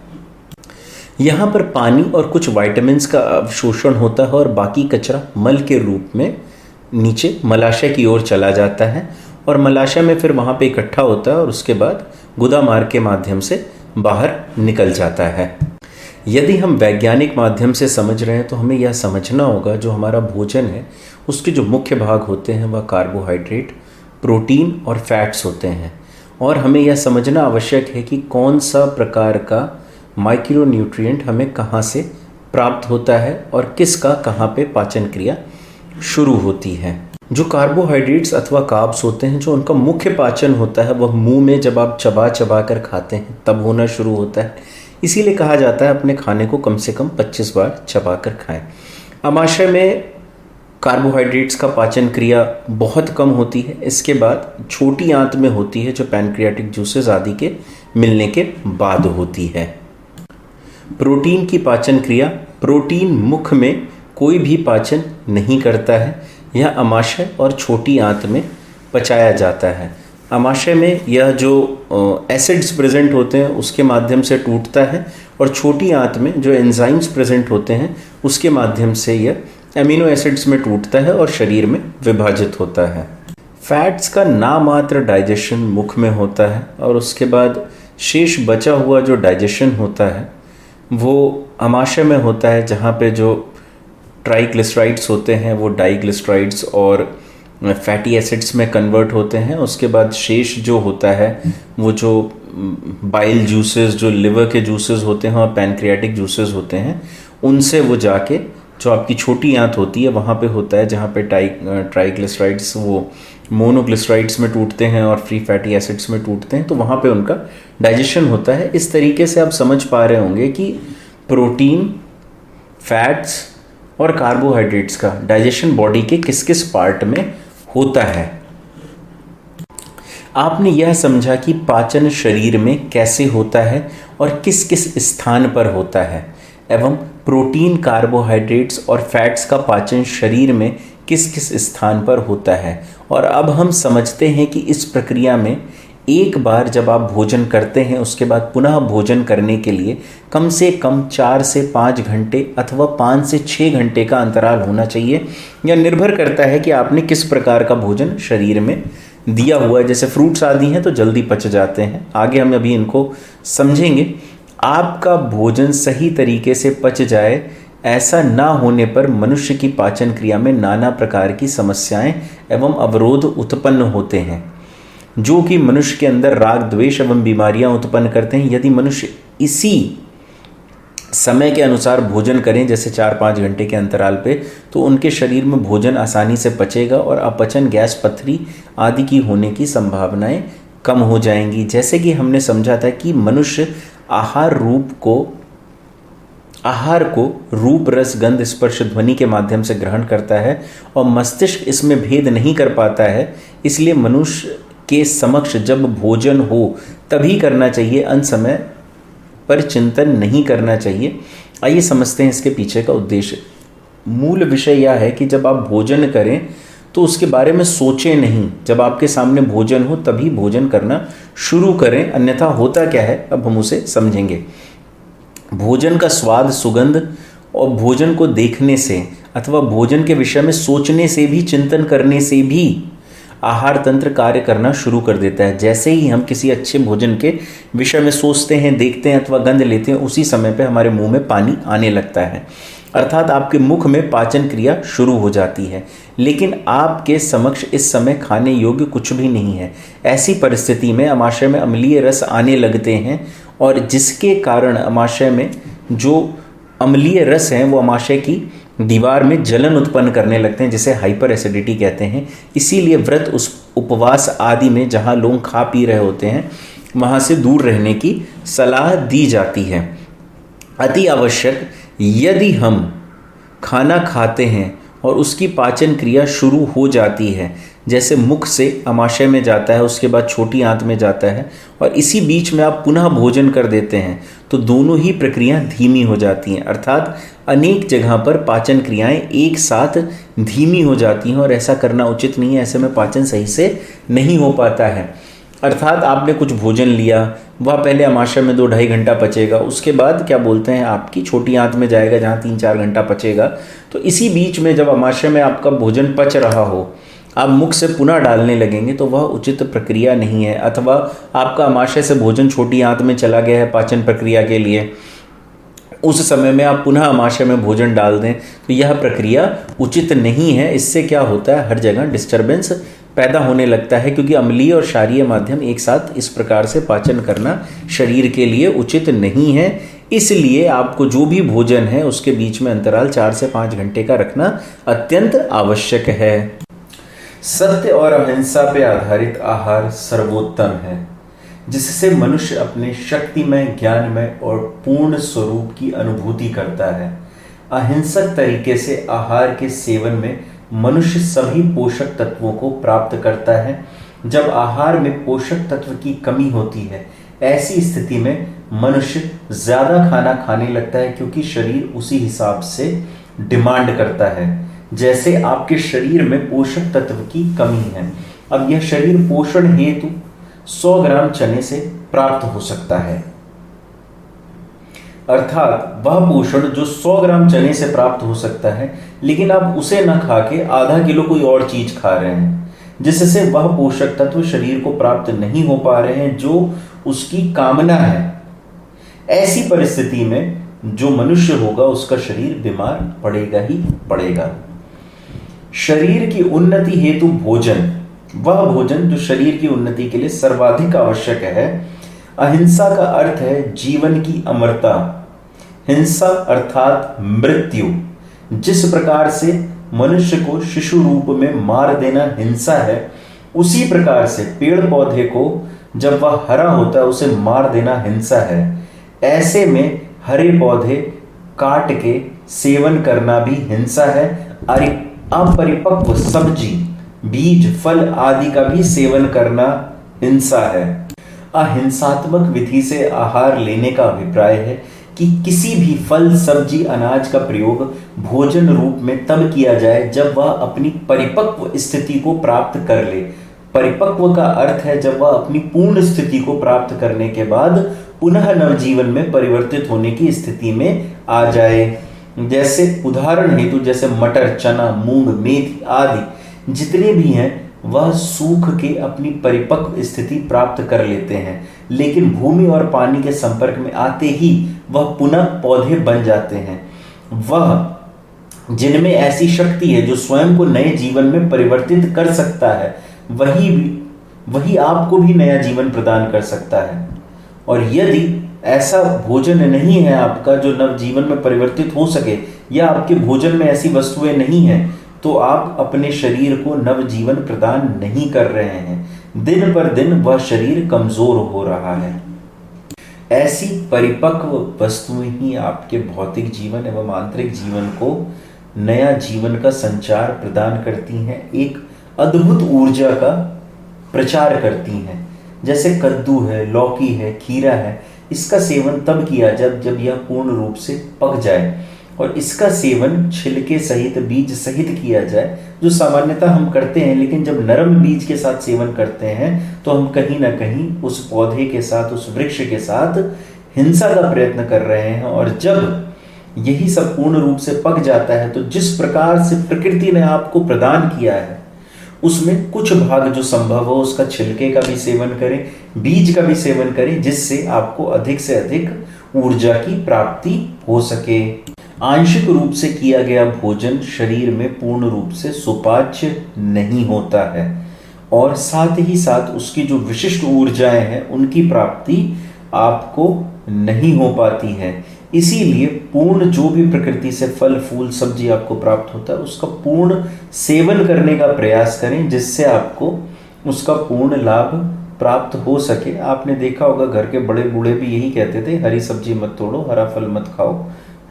यहाँ पर पानी और कुछ विटामिन्स का अवशोषण होता है और बाकी कचरा मल के रूप में नीचे मलाशय की ओर चला जाता है और मलाशय में फिर वहाँ पे इकट्ठा होता है और उसके बाद गुदा मार्ग के माध्यम से बाहर निकल जाता है। यदि हम वैज्ञानिक माध्यम से समझ रहे हैं तो हमें यह समझना होगा जो हमारा भोजन है उसके जो मुख्य भाग होते हैं वह कार्बोहाइड्रेट, प्रोटीन और फैट्स होते हैं और हमें यह समझना आवश्यक है कि कौन सा प्रकार का माइक्रो न्यूट्रिएंट हमें कहाँ से प्राप्त होता है और किसका कहाँ पे पाचन क्रिया शुरू होती है। जो कार्बोहाइड्रेट्स अथवा कार्ब्स होते हैं, जो उनका मुख्य पाचन होता है वह मुंह में जब आप चबा चबा कर खाते हैं तब होना शुरू होता है। इसीलिए कहा जाता है अपने खाने को कम से कम 25 बार चबा कर खाएं। आमाशय में कार्बोहाइड्रेट्स का पाचन क्रिया बहुत कम होती है। इसके बाद छोटी आंत में होती है जो पैनक्रियाटिक जूसेस आदि के मिलने के बाद होती है। प्रोटीन की पाचन क्रिया, प्रोटीन मुख में कोई भी पाचन नहीं करता है, यह आमाशय और छोटी आंत में पचाया जाता है। आमाशय में यह जो एसिड्स प्रेजेंट होते हैं उसके माध्यम से टूटता है और छोटी आंत में जो एंजाइम्स प्रेजेंट होते हैं उसके माध्यम से यह एमिनो एसिड्स में टूटता है और शरीर में विभाजित होता है। फैट्स का नामात्र डाइजेशन मुख में होता है और उसके बाद शेष बचा हुआ जो डाइजेशन होता है वो आमाशय में होता है, जहाँ पे जो ट्राइग्लिसराइड्स होते हैं वो डाइग्लिसराइड्स और फैटी एसिड्स में कन्वर्ट होते हैं। उसके बाद शेष जो होता है वो जो बाइल जूसेस, जो लिवर के जूसेस होते हैं और पैनक्रियाटिक जूसेस होते हैं, उनसे वो जाके जो आपकी छोटी आंत होती है वहाँ पे होता है, जहाँ पे ट्राइग्लिसराइड्स वो मोनोग्लिसराइड्स में टूटते हैं और फ्री फैटी एसिड्स में टूटते हैं, तो वहाँ पे उनका डाइजेशन होता है। इस तरीके से आप समझ पा रहे होंगे कि प्रोटीन, फैट्स और कार्बोहाइड्रेट्स का डाइजेशन बॉडी के किस किस पार्ट में होता है। आपने यह समझा कि पाचन शरीर में कैसे होता है और किस किस स्थान पर होता है एवं प्रोटीन, कार्बोहाइड्रेट्स और फैट्स का पाचन शरीर में किस किस स्थान पर होता है। और अब हम समझते हैं कि इस प्रक्रिया में एक बार जब आप भोजन करते हैं उसके बाद पुनः भोजन करने के लिए कम से कम 4 से 5 घंटे अथवा 5 से 6 घंटे का अंतराल होना चाहिए। यह निर्भर करता है कि आपने किस प्रकार का भोजन शरीर में दिया हुआ है। जैसे फ्रूट्स आदि हैं तो जल्दी पच जाते हैं, आगे हम अभी इनको समझेंगे। आपका भोजन सही तरीके से पच जाए, ऐसा ना होने पर मनुष्य की पाचन क्रिया में नाना प्रकार की समस्याएं एवं अवरोध उत्पन्न होते हैं, जो कि मनुष्य के अंदर राग, द्वेष एवं बीमारियां उत्पन्न करते हैं। यदि मनुष्य इसी समय के अनुसार भोजन करें, जैसे 4-5 घंटे के अंतराल पे, तो उनके शरीर में भोजन आसानी से पचेगा और अपचन, गैस, पथरी आदि की होने की संभावनाएं कम हो जाएंगी। जैसे कि हमने समझा था कि मनुष्य आहार को रूप, रस, गंध, स्पर्श, ध्वनि के माध्यम से ग्रहण करता है और मस्तिष्क इसमें भेद नहीं कर पाता है। इसलिए मनुष्य के समक्ष जब भोजन हो तभी करना चाहिए, अन्य समय पर चिंतन नहीं करना चाहिए। आइए समझते हैं इसके पीछे का उद्देश्य। मूल विषय यह है कि जब आप भोजन करें तो उसके बारे में सोचें नहीं, जब आपके सामने भोजन हो तभी भोजन करना शुरू करें, अन्यथा होता क्या है अब हम उसे समझेंगे। भोजन का स्वाद, सुगंध और भोजन को देखने से अथवा भोजन के विषय में सोचने से भी, चिंतन करने से भी आहार तंत्र कार्य करना शुरू कर देता है। जैसे ही हम किसी अच्छे भोजन के विषय में सोचते हैं, देखते हैं अथवा गंध लेते हैं, उसी समय पे हमारे मुंह में पानी आने लगता है, अर्थात आपके मुख में पाचन क्रिया शुरू हो जाती है। लेकिन आपके समक्ष इस समय खाने योग्य कुछ भी नहीं है। ऐसी परिस्थिति में अमाशय में अम्लीय रस आने लगते हैं और जिसके कारण अमाशय में जो अम्लीय रस हैं वो अमाशय की दीवार में जलन उत्पन्न करने लगते हैं, जिसे हाइपर एसिडिटी कहते हैं। इसीलिए व्रत, उस उपवास आदि में जहाँ लोग खा पी रहे होते हैं वहाँ से दूर रहने की सलाह दी जाती है। अति आवश्यक, यदि हम खाना खाते हैं और उसकी पाचन क्रिया शुरू हो जाती है, जैसे मुख से अमाशय में जाता है, उसके बाद छोटी आंत में जाता है और इसी बीच में आप पुनः भोजन कर देते हैं, तो दोनों ही प्रक्रियाएं धीमी हो जाती हैं। अर्थात अनेक जगह पर पाचन क्रियाएं एक साथ धीमी हो जाती हैं और ऐसा करना उचित नहीं है। ऐसे में पाचन सही से नहीं हो पाता है। अर्थात आपने कुछ भोजन लिया, वह पहले अमाशय में 2-2.5 घंटा पचेगा, उसके बाद क्या बोलते हैं आपकी छोटी आंत में जाएगा जहाँ 3-4 घंटा पचेगा। तो इसी बीच में जब अमाशय में आपका भोजन पच रहा हो, आप मुख से पुनः डालने लगेंगे तो वह उचित प्रक्रिया नहीं है। अथवा आपका अमाशय से भोजन छोटी आंत में चला गया है पाचन प्रक्रिया के लिए, उस समय में आप पुनः अमाशय में भोजन डाल दें तो यह प्रक्रिया उचित नहीं है। इससे क्या होता है, हर जगह डिस्टर्बेंस पैदा होने लगता है, क्योंकि अम्लीय और क्षारीय माध्यम एक साथ इस प्रकार से पाचन करना शरीर के लिए उचित नहीं है। इसलिए आपको जो भी भोजन है उसके बीच में अंतराल 4 से 5 घंटे का रखना अत्यंत आवश्यक है। सत्य और अहिंसा पे आधारित आहार सर्वोत्तम है, जिससे मनुष्य अपने शक्तिमय, ज्ञानमय और पूर्ण स्वरूप की अनुभूति करता है। अहिंसक तरीके से आहार के सेवन में मनुष्य सभी पोषक तत्वों को प्राप्त करता है। जब आहार में पोषक तत्व की कमी होती है, ऐसी स्थिति में मनुष्य ज्यादा खाना खाने लगता है, क्योंकि शरीर उसी हिसाब से डिमांड करता है जैसे आपके शरीर में पोषक तत्व की कमी है। अब यह शरीर पोषण हेतु 100 ग्राम चने से प्राप्त हो सकता है, अर्थात वह पोषण जो 100 ग्राम चने से प्राप्त हो सकता है, लेकिन आप उसे न खा के आधा किलो कोई और चीज खा रहे हैं, जिससे वह पोषक तत्व शरीर को प्राप्त नहीं हो पा रहे हैं जो उसकी कामना है। ऐसी परिस्थिति में जो मनुष्य होगा उसका शरीर बीमार पड़ेगा ही पड़ेगा। शरीर की उन्नति हेतु भोजन, वह भोजन जो शरीर की उन्नति के लिए सर्वाधिक आवश्यक है। अहिंसा का अर्थ है जीवन की अमरता। हिंसा अर्थात मृत्यु। जिस प्रकार से मनुष्य को शिशु रूप में मार देना हिंसा है, उसी प्रकार से पेड़ पौधे को जब वह हरा होता है उसे मार देना हिंसा है। ऐसे में हरे पौधे काट के सेवन करना भी हिंसा है। अपरिपक्व सब्जी, बीज, फल आदि का भी सेवन करना हिंसा है। अहिंसात्मक विधि से आहार लेने का अभिप्राय है कि किसी भी फल, सब्जी, अनाज का प्रयोग भोजन रूप में तब किया जाए जब वह अपनी परिपक्व स्थिति को प्राप्त कर ले। परिपक्व का अर्थ है जब वह अपनी पूर्ण स्थिति को प्राप्त करने के बाद पुनः नवजीवन में परिवर्तित होने की स्थिति में आ जाए। जैसे उदाहरण हेतु जैसे मटर, चना, मूंग, मेथी आदि जितने भी हैं वह सूख के अपनी परिपक्व स्थिति प्राप्त कर लेते हैं, लेकिन भूमि और पानी के संपर्क में आते ही वह पुनः पौधे बन जाते हैं। वह जिनमें ऐसी शक्ति है जो स्वयं को नए जीवन में परिवर्तित कर सकता है, वही आपको भी नया जीवन प्रदान कर सकता है। और यदि ऐसा भोजन नहीं है आपका जो नव जीवन में परिवर्तित हो सके, या आपके भोजन में ऐसी वस्तुएं नहीं हैं, तो आप अपने शरीर को नव जीवन प्रदान नहीं कर रहे हैं। दिन पर दिन वह शरीर कमजोर हो रहा है। ऐसी परिपक्व वस्तुएं ही आपके भौतिक जीवन एवं आंतरिक जीवन को नया जीवन का संचार प्रदान करती हैं, एक अद्भुत ऊर्जा का प्रचार करती हैं। जैसे कद्दू है, लौकी है, खीरा है, इसका सेवन तब किया जब यह पूर्ण रूप से पक जाए, और इसका सेवन छिलके सहित, बीज सहित किया जाए, जो सामान्यतः हम करते हैं। लेकिन जब नरम बीज के साथ सेवन करते हैं तो हम कहीं ना कहीं उस पौधे के साथ, उस वृक्ष के साथ हिंसा का प्रयत्न कर रहे हैं। और जब यही सब पूर्ण रूप से पक जाता है तो जिस प्रकार से प्रकृति ने आपको प्रदान किया है उसमें कुछ भाग जो संभव हो उसका छिलके का भी सेवन करें, बीज का भी सेवन करें, जिससे आपको अधिक से अधिक ऊर्जा की प्राप्ति हो सके। आंशिक रूप से किया गया भोजन शरीर में पूर्ण रूप से सुपाच्य नहीं होता है और साथ ही साथ उसकी जो विशिष्ट ऊर्जाएं हैं उनकी प्राप्ति आपको नहीं हो पाती है। इसीलिए पूर्ण जो भी प्रकृति से फल फूल सब्जी आपको प्राप्त होता है उसका पूर्ण सेवन करने का प्रयास करें, जिससे आपको उसका पूर्ण लाभ प्राप्त हो सके। आपने देखा होगा घर के बड़े बूढ़े भी यही कहते थे, हरी सब्जी मत तोड़ो, हरा फल मत खाओ,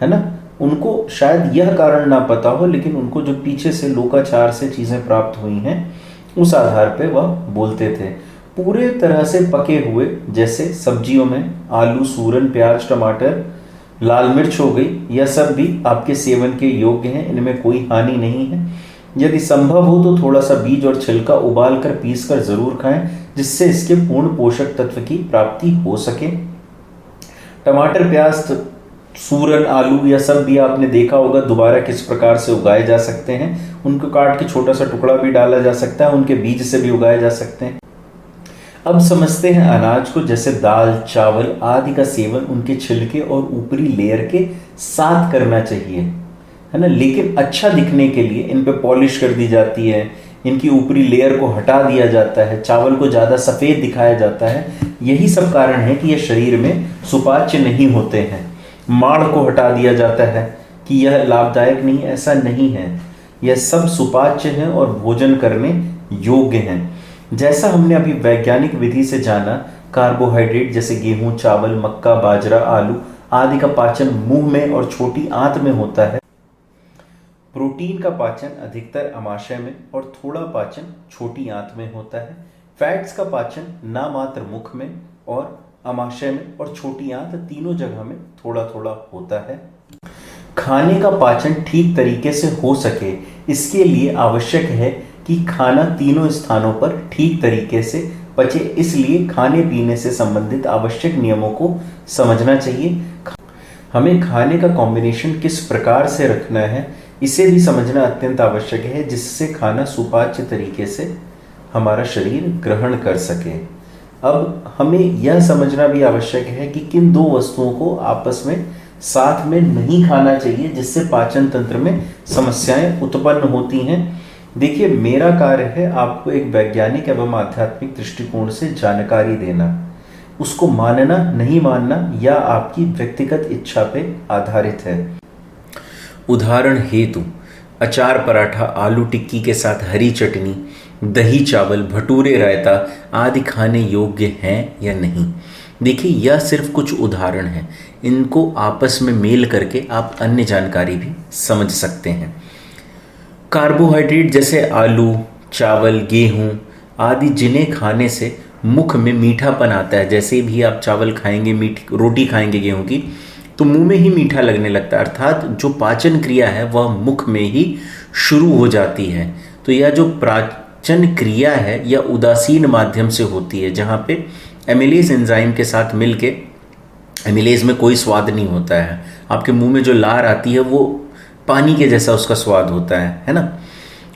है ना। उनको शायद यह कारण ना पता हो, लेकिन उनको जो पीछे से लोकाचार से चीज़ें प्राप्त हुई हैं उस आधार पे वह बोलते थे। पूरे तरह से पके हुए जैसे सब्जियों में आलू, सूरन, प्याज, टमाटर, लाल मिर्च हो गई, यह सब भी आपके सेवन के योग्य हैं, इनमें कोई हानि नहीं है। यदि संभव हो तो थोड़ा सा बीज और छिलका उबाल कर पीस कर जरूर खाएं, जिससे इसके पूर्ण पोषक तत्व की प्राप्ति हो सके। टमाटर, प्याज, सूरन, आलू यह सब भी आपने देखा होगा दोबारा किस प्रकार से उगाए जा सकते हैं। उनको काट के छोटा सा टुकड़ा भी डाला जा सकता है, उनके बीज से भी उगाए जा सकते हैं। अब समझते हैं अनाज को, जैसे दाल, चावल आदि का सेवन उनके छिलके और ऊपरी लेयर के साथ करना चाहिए, है ना। लेकिन अच्छा दिखने के लिए इन पे पॉलिश कर दी जाती है, इनकी ऊपरी लेयर को हटा दिया जाता है, चावल को ज़्यादा सफ़ेद दिखाया जाता है। यही सब कारण है कि यह शरीर में सुपाच्य नहीं होते हैं। माड़ को हटा दिया जाता है कि यह लाभदायक नहीं, ऐसा नहीं है। यह सब सुपाच्य हैं और भोजन करने योग्य हैं। जैसा हमने अभी वैज्ञानिक विधि से जाना, कार्बोहाइड्रेट जैसे गेहूं, चावल, मक्का, बाजरा, आलू आदि का पाचन मुंह में और छोटी आंत में होता है। प्रोटीन का पाचन अधिकतर अमाशय में और थोड़ा पाचन छोटी आंत में होता है। फैट्स का पाचन नामात्र मुख में और अमाशय में और छोटी आंत, तीनों जगह में थोड़ा थोड़ा होता है। खाने का पाचन ठीक तरीके से हो सके, इसके लिए आवश्यक है कि खाना तीनों स्थानों पर ठीक तरीके से पचे। इसलिए खाने पीने से संबंधित आवश्यक नियमों को समझना चाहिए। हमें खाने का कॉम्बिनेशन किस प्रकार से रखना है इसे भी समझना अत्यंत आवश्यक है, जिससे खाना सुपाच्य तरीके से हमारा शरीर ग्रहण कर सके। अब हमें यह समझना भी आवश्यक है कि किन दो वस्तुओं को आपस में साथ में नहीं खाना चाहिए, जिससे पाचन तंत्र में समस्याएं उत्पन्न होती हैं। देखिए, मेरा कार्य है आपको एक वैज्ञानिक एवं आध्यात्मिक दृष्टिकोण से जानकारी देना। उसको मानना नहीं मानना या आपकी व्यक्तिगत इच्छा पे आधारित है। उदाहरण हेतु, अचार पराठा, आलू टिक्की के साथ हरी चटनी, दही चावल, भटूरे, रायता आदि खाने योग्य हैं या नहीं। देखिए, यह सिर्फ कुछ उदाहरण हैं। इनको आपस में मेल करके आप अन्य जानकारी भी समझ सकते हैं। कार्बोहाइड्रेट जैसे आलू, चावल, गेहूं आदि जिन्हें खाने से मुख में मीठापन आता है, जैसे भी आप चावल खाएंगे, मीठी रोटी खाएंगे गेहूं की, तो मुंह में ही मीठा लगने लगता है, अर्थात जो पाचन क्रिया है वह मुख में ही शुरू हो जाती है। तो यह जो पाचन क्रिया है यह उदासीन माध्यम से होती है, जहाँ पे एमिलेज एंजाइम के साथ मिलके, एमिलेज में कोई स्वाद नहीं होता है, आपके मुंह में जो लार आती है वो पानी के जैसा उसका स्वाद होता है ना।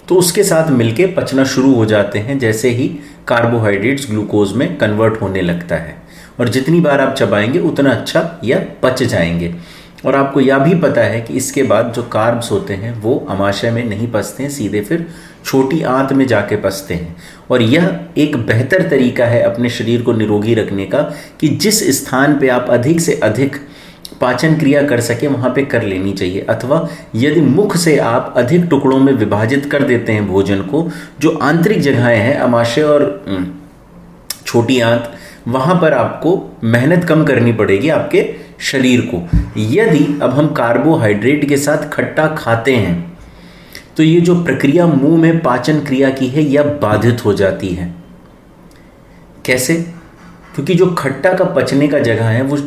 तो उसके साथ मिलके पचना शुरू हो जाते हैं, जैसे ही कार्बोहाइड्रेट्स ग्लूकोज में कन्वर्ट होने लगता है, और जितनी बार आप चबाएंगे उतना अच्छा यह पच जाएंगे। और आपको यह भी पता है कि इसके बाद जो कार्ब्स होते हैं वो अमाशय में नहीं पचते हैं, सीधे फिर छोटी आंत में जाके पचते हैं। और यह एक बेहतर तरीका है अपने शरीर को निरोगी रखने का कि जिस स्थान पे आप अधिक से अधिक पाचन क्रिया कर सके वहाँ पे कर लेनी चाहिए। अथवा यदि मुख से आप अधिक टुकड़ों में विभाजित कर देते हैं भोजन को, जो आंतरिक जगहें हैं अमाशय और छोटी आंत, वहाँ पर आपको मेहनत कम करनी पड़ेगी आपके शरीर को। यदि अब हम कार्बोहाइड्रेट के साथ खट्टा खाते हैं तो ये जो प्रक्रिया मुंह में पाचन क्रिया की है यह बाधित हो जाती है। कैसे? क्योंकि जो खट्टा का पचने का जगह है वो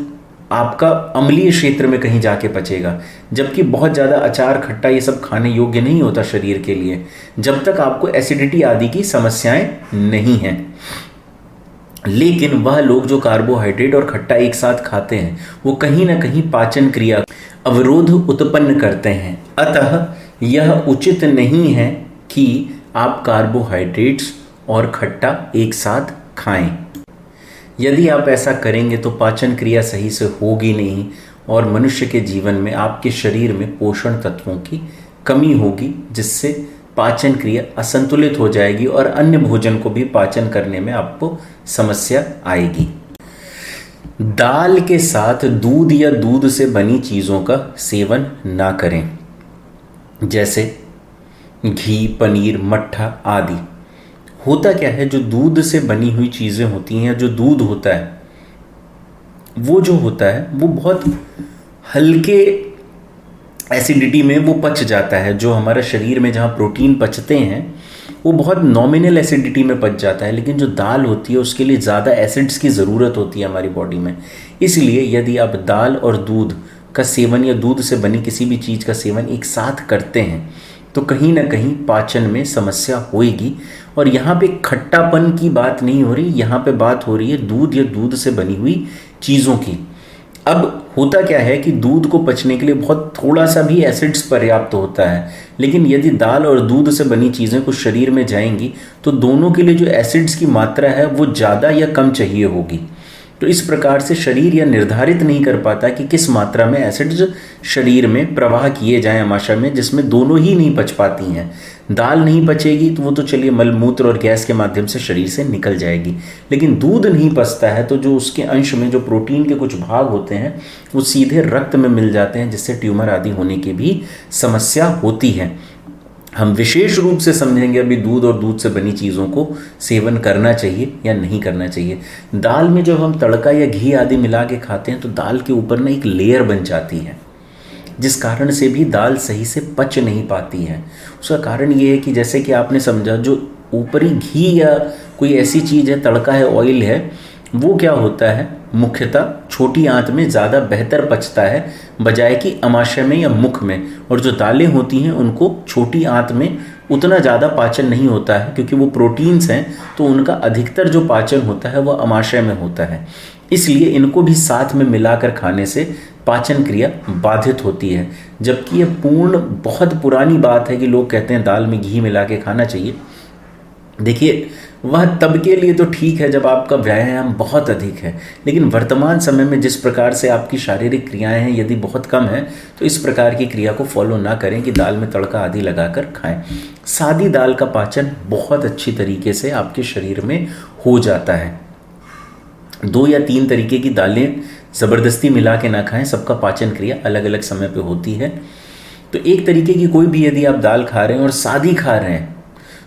आपका अम्लीय क्षेत्र में कहीं जाके पचेगा, जबकि बहुत ज़्यादा अचार, खट्टा ये सब खाने योग्य नहीं होता शरीर के लिए, जब तक आपको एसिडिटी आदि की समस्याएं नहीं हैं। लेकिन वह लोग जो कार्बोहाइड्रेट और खट्टा एक साथ खाते हैं वो कहीं ना कहीं पाचन क्रिया अवरोध उत्पन्न करते हैं। अतः यह उचित नहीं है कि आप कार्बोहाइड्रेट्स और खट्टा एक साथ खाएं। यदि आप ऐसा करेंगे तो पाचन क्रिया सही से होगी नहीं और मनुष्य के जीवन में आपके शरीर में पोषण तत्वों की कमी होगी, जिससे पाचन क्रिया असंतुलित हो जाएगी और अन्य भोजन को भी पाचन करने में आपको समस्या आएगी। दाल के साथ दूध या दूध से बनी चीज़ों का सेवन ना करें, जैसे घी, पनीर, मट्ठा आदि। होता क्या है, जो दूध से बनी हुई चीज़ें होती हैं, जो दूध होता है वो जो होता है वो बहुत हल्के एसिडिटी में वो पच जाता है। जो हमारा शरीर में जहाँ प्रोटीन पचते हैं वो बहुत नॉमिनल एसिडिटी में पच जाता है, लेकिन जो दाल होती है उसके लिए ज़्यादा एसिड्स की ज़रूरत होती है हमारी बॉडी में। इसलिए यदि आप दाल और दूध का सेवन या दूध से बनी किसी भी चीज़ का सेवन एक साथ करते हैं तो कहीं ना कहीं पाचन में समस्या होएगी। और यहाँ पे खट्टापन की बात नहीं हो रही, यहाँ पे बात हो रही है दूध या दूध से बनी हुई चीज़ों की। अब होता क्या है कि दूध को पचने के लिए बहुत थोड़ा सा भी एसिड्स पर्याप्त होता है, लेकिन यदि दाल और दूध से बनी चीज़ें कुछ शरीर में जाएंगी तो दोनों के लिए जो एसिड्स की मात्रा है वो ज़्यादा या कम चाहिए होगी। तो इस प्रकार से शरीर यह निर्धारित नहीं कर पाता कि किस मात्रा में एसिड्स शरीर में प्रवाह किए जाएं आमाशय में, जिसमें दोनों ही नहीं पच पाती हैं। दाल नहीं पचेगी तो वो तो चलिए मलमूत्र और गैस के माध्यम से शरीर से निकल जाएगी, लेकिन दूध नहीं पचता है तो जो उसके अंश में जो प्रोटीन के कुछ भाग होते हैं वो सीधे रक्त में मिल जाते हैं, जिससे ट्यूमर आदि होने की भी समस्या होती है। हम विशेष रूप से समझेंगे अभी दूध और दूध से बनी चीज़ों को सेवन करना चाहिए या नहीं करना चाहिए। दाल में जब हम तड़का या घी आदि मिला के खाते हैं तो दाल के ऊपर ना एक लेयर बन जाती है, जिस कारण से भी दाल सही से पच नहीं पाती है। उसका कारण ये है कि जैसे कि आपने समझा, जो ऊपरी घी या कोई ऐसी चीज़ है, तड़का है, ऑयल है, वो क्या होता है मुख्यतः छोटी आंत में ज़्यादा बेहतर पचता है बजाय कि अमाशय में या मुख में। और जो दालें होती हैं उनको छोटी आंत में उतना ज़्यादा पाचन नहीं होता है, क्योंकि वो प्रोटीन्स हैं तो उनका अधिकतर जो पाचन होता है वह अमाशय में होता है। इसलिए इनको भी साथ में मिलाकर खाने से पाचन क्रिया बाधित होती है। जबकि यह बहुत पुरानी बात है कि लोग कहते हैं दाल में घी मिला के खाना चाहिए। देखिए, वह तब के लिए तो ठीक है जब आपका व्यायाम बहुत अधिक है, लेकिन वर्तमान समय में जिस प्रकार से आपकी शारीरिक क्रियाएं हैं यदि बहुत कम है तो इस प्रकार की क्रिया को फॉलो ना करें कि दाल में तड़का आदि लगाकर खाएं। सादी दाल का पाचन बहुत अच्छी तरीके से आपके शरीर में हो जाता है। 2 या 3 तरीके की दालें ज़बरदस्ती मिला के ना खाएं, सबका पाचन क्रिया अलग अलग समय पे होती है। तो एक तरीके की कोई भी यदि आप दाल खा रहे हैं और सादी खा रहे हैं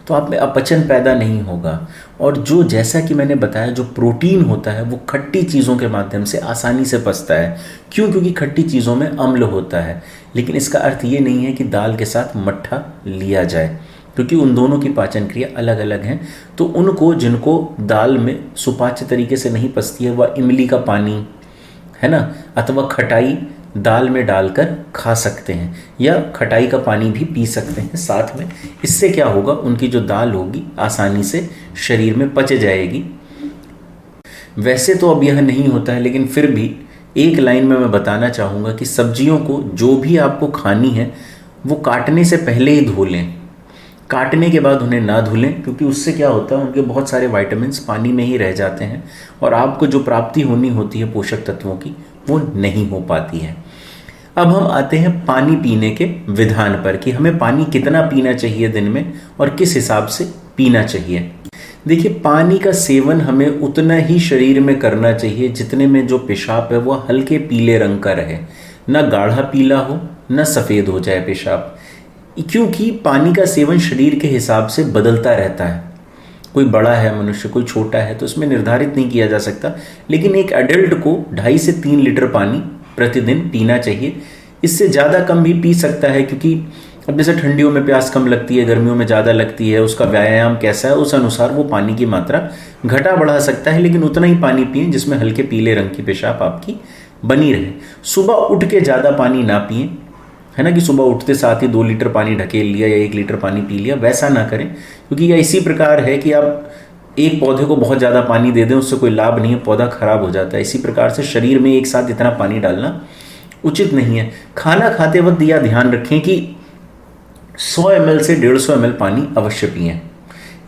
तो आप में अपचन पैदा नहीं होगा। और जो जैसा कि मैंने बताया, जो प्रोटीन होता है वो खट्टी चीज़ों के माध्यम से आसानी से पचता है। क्यों? क्योंकि खट्टी चीज़ों में अम्ल होता है। लेकिन इसका अर्थ ये नहीं है कि दाल के साथ मट्ठा लिया जाए, क्योंकि उन दोनों की पाचन क्रिया अलग अलग हैं। तो उनको, जिनको दाल में सुपाच्य तरीके से नहीं पचती है, वह इमली का पानी है ना, अथवा खटाई दाल में डालकर खा सकते हैं, या खटाई का पानी भी पी सकते हैं साथ में। इससे क्या होगा, उनकी जो दाल होगी आसानी से शरीर में पच जाएगी। वैसे तो अब यह नहीं होता है, लेकिन फिर भी एक लाइन में मैं बताना चाहूँगा कि सब्जियों को जो भी आपको खानी है वो काटने से पहले ही धो लें। काटने के बाद उन्हें ना धुलें, क्योंकि उससे क्या होता है, उनके बहुत सारे विटामिन्स पानी में ही रह जाते हैं और आपको जो प्राप्ति होनी होती है पोषक तत्वों की वो नहीं हो पाती है। अब हम आते हैं पानी पीने के विधान पर कि हमें पानी कितना पीना चाहिए दिन में और किस हिसाब से पीना चाहिए। देखिए, पानी का सेवन हमें उतना ही शरीर में करना चाहिए जितने में जो पेशाब है वो हल्के पीले रंग का रहे, ना गाढ़ा पीला हो ना सफ़ेद हो जाए पेशाब। क्योंकि पानी का सेवन शरीर के हिसाब से बदलता रहता है। कोई बड़ा है मनुष्य, कोई छोटा है, तो इसमें निर्धारित नहीं किया जा सकता। लेकिन एक एडल्ट को 2.5 से 3 लीटर पानी प्रतिदिन पीना चाहिए। इससे ज़्यादा कम भी पी सकता है, क्योंकि अब जैसे ठंडियों में प्यास कम लगती है, गर्मियों में ज़्यादा लगती है, उसका व्यायाम कैसा है उस अनुसार वो पानी की मात्रा घटा बढ़ा सकता है। लेकिन उतना ही पानी पिएं जिसमें हल्के पीले रंग की पेशाब आपकी बनी रहे। सुबह उठ के ज़्यादा पानी ना पिएं, है ना, कि सुबह उठते साथ ही 2 लीटर पानी ढकेल लिया या 1 लीटर पानी पी लिया, वैसा ना करें। क्योंकि यह इसी प्रकार है कि आप एक पौधे को बहुत ज़्यादा पानी दे दें उससे कोई लाभ नहीं है, पौधा खराब हो जाता है। इसी प्रकार से शरीर में एक साथ इतना पानी डालना उचित नहीं है। खाना खाते वक्त यह ध्यान रखें कि 100 ml से 150 ml पानी अवश्य पिएं।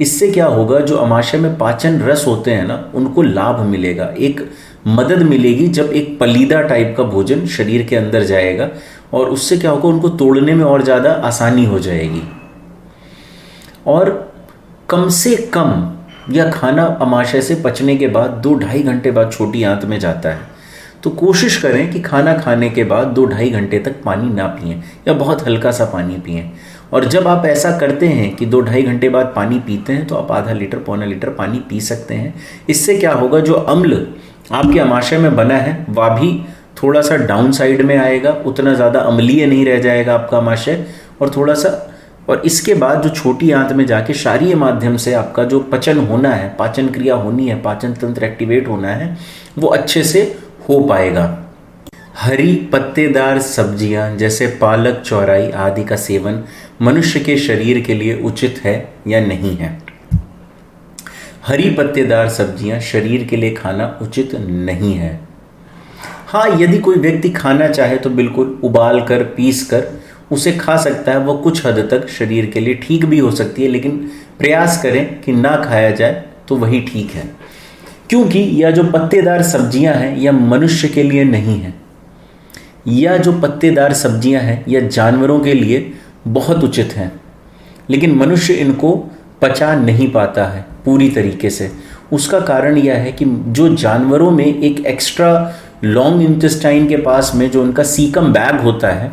इससे क्या होगा, जो अमाशय में पाचन रस होते हैं ना, उनको लाभ मिलेगा, एक मदद मिलेगी जब एक पलीदा टाइप का भोजन शरीर के अंदर जाएगा, और उससे क्या होगा, उनको तोड़ने में और ज़्यादा आसानी हो जाएगी। और कम से कम यह खाना अमाशय से पचने के बाद 2-2.5 घंटे बाद छोटी आंत में जाता है। तो कोशिश करें कि खाना खाने के बाद 2-2.5 घंटे तक पानी ना पिएं, या बहुत हल्का सा पानी पिएं। और जब आप ऐसा करते हैं कि 2-2.5 घंटे बाद पानी पीते हैं, तो आप आधा लीटर पौना लीटर पानी पी सकते हैं। इससे क्या होगा, जो अम्ल आपके अमाशय में बना है वह भी थोड़ा सा डाउन साइड में आएगा, उतना ज़्यादा अम्लीय नहीं रह जाएगा आपका अमाशय, और थोड़ा सा, और इसके बाद जो छोटी आंत में जाके क्षारीय माध्यम से आपका जो पचन होना है, पाचन क्रिया होनी है, पाचन तंत्र एक्टिवेट होना है, वो अच्छे से हो पाएगा। हरी पत्तेदार सब्जियां जैसे पालक, चौराई आदि का सेवन मनुष्य के शरीर के लिए उचित है या नहीं है? हरी पत्तेदार सब्जियां शरीर के लिए खाना उचित नहीं है। हाँ, यदि कोई व्यक्ति खाना चाहे तो बिल्कुल उबाल कर, पीस कर उसे खा सकता है, वो कुछ हद तक शरीर के लिए ठीक भी हो सकती है, लेकिन प्रयास करें कि ना खाया जाए तो वही ठीक है। क्योंकि यह जो पत्तेदार सब्जियां हैं यह मनुष्य के लिए नहीं है। यह जो पत्तेदार सब्जियां हैं यह जानवरों के लिए बहुत उचित हैं, लेकिन मनुष्य इनको पचा नहीं पाता है पूरी तरीके से। उसका कारण यह है कि जो जानवरों में एक एक्स्ट्रा लॉन्ग इंटेस्टाइन के पास में जो उनका सीकम बैग होता है,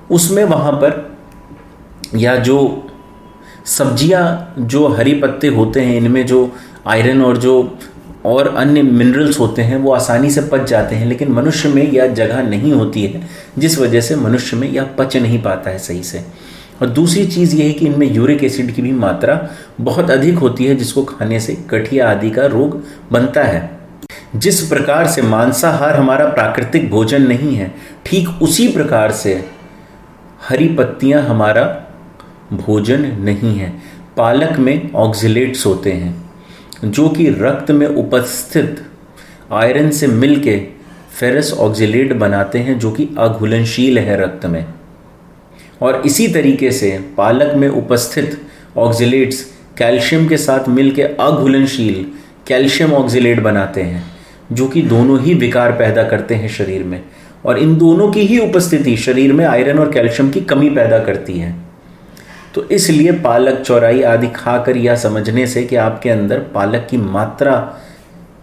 उसमें वहाँ पर या जो सब्जियाँ, जो हरी पत्ते होते हैं, इनमें जो आयरन और जो और अन्य मिनरल्स होते हैं वो आसानी से पच जाते हैं, लेकिन मनुष्य में यह जगह नहीं होती है, जिस वजह से मनुष्य में यह पच नहीं पाता है सही से। और दूसरी चीज़ ये है कि इनमें यूरिक एसिड की भी मात्रा बहुत अधिक होती है, जिसको खाने से गठिया आदि का रोग बनता है। जिस प्रकार से मांसाहार हमारा प्राकृतिक भोजन नहीं है, ठीक उसी प्रकार से हरी पत्तियां हमारा भोजन नहीं है। पालक में ऑक्जेलेट्स होते हैं जो कि रक्त में उपस्थित आयरन से मिलके फेरस ऑक्जेलेट बनाते हैं, जो कि अघुलनशील है रक्त में। और इसी तरीके से पालक में उपस्थित ऑक्जेलेट्स कैल्शियम के साथ मिलके अघुलनशील कैल्शियम ऑक्जेलेट बनाते हैं, जो कि दोनों ही विकार पैदा करते हैं शरीर में। और इन दोनों की ही उपस्थिति शरीर में आयरन और कैल्शियम की कमी पैदा करती है। तो इसलिए पालक, चौराई आदि खाकर यह समझने से कि आपके अंदर पालक की मात्रा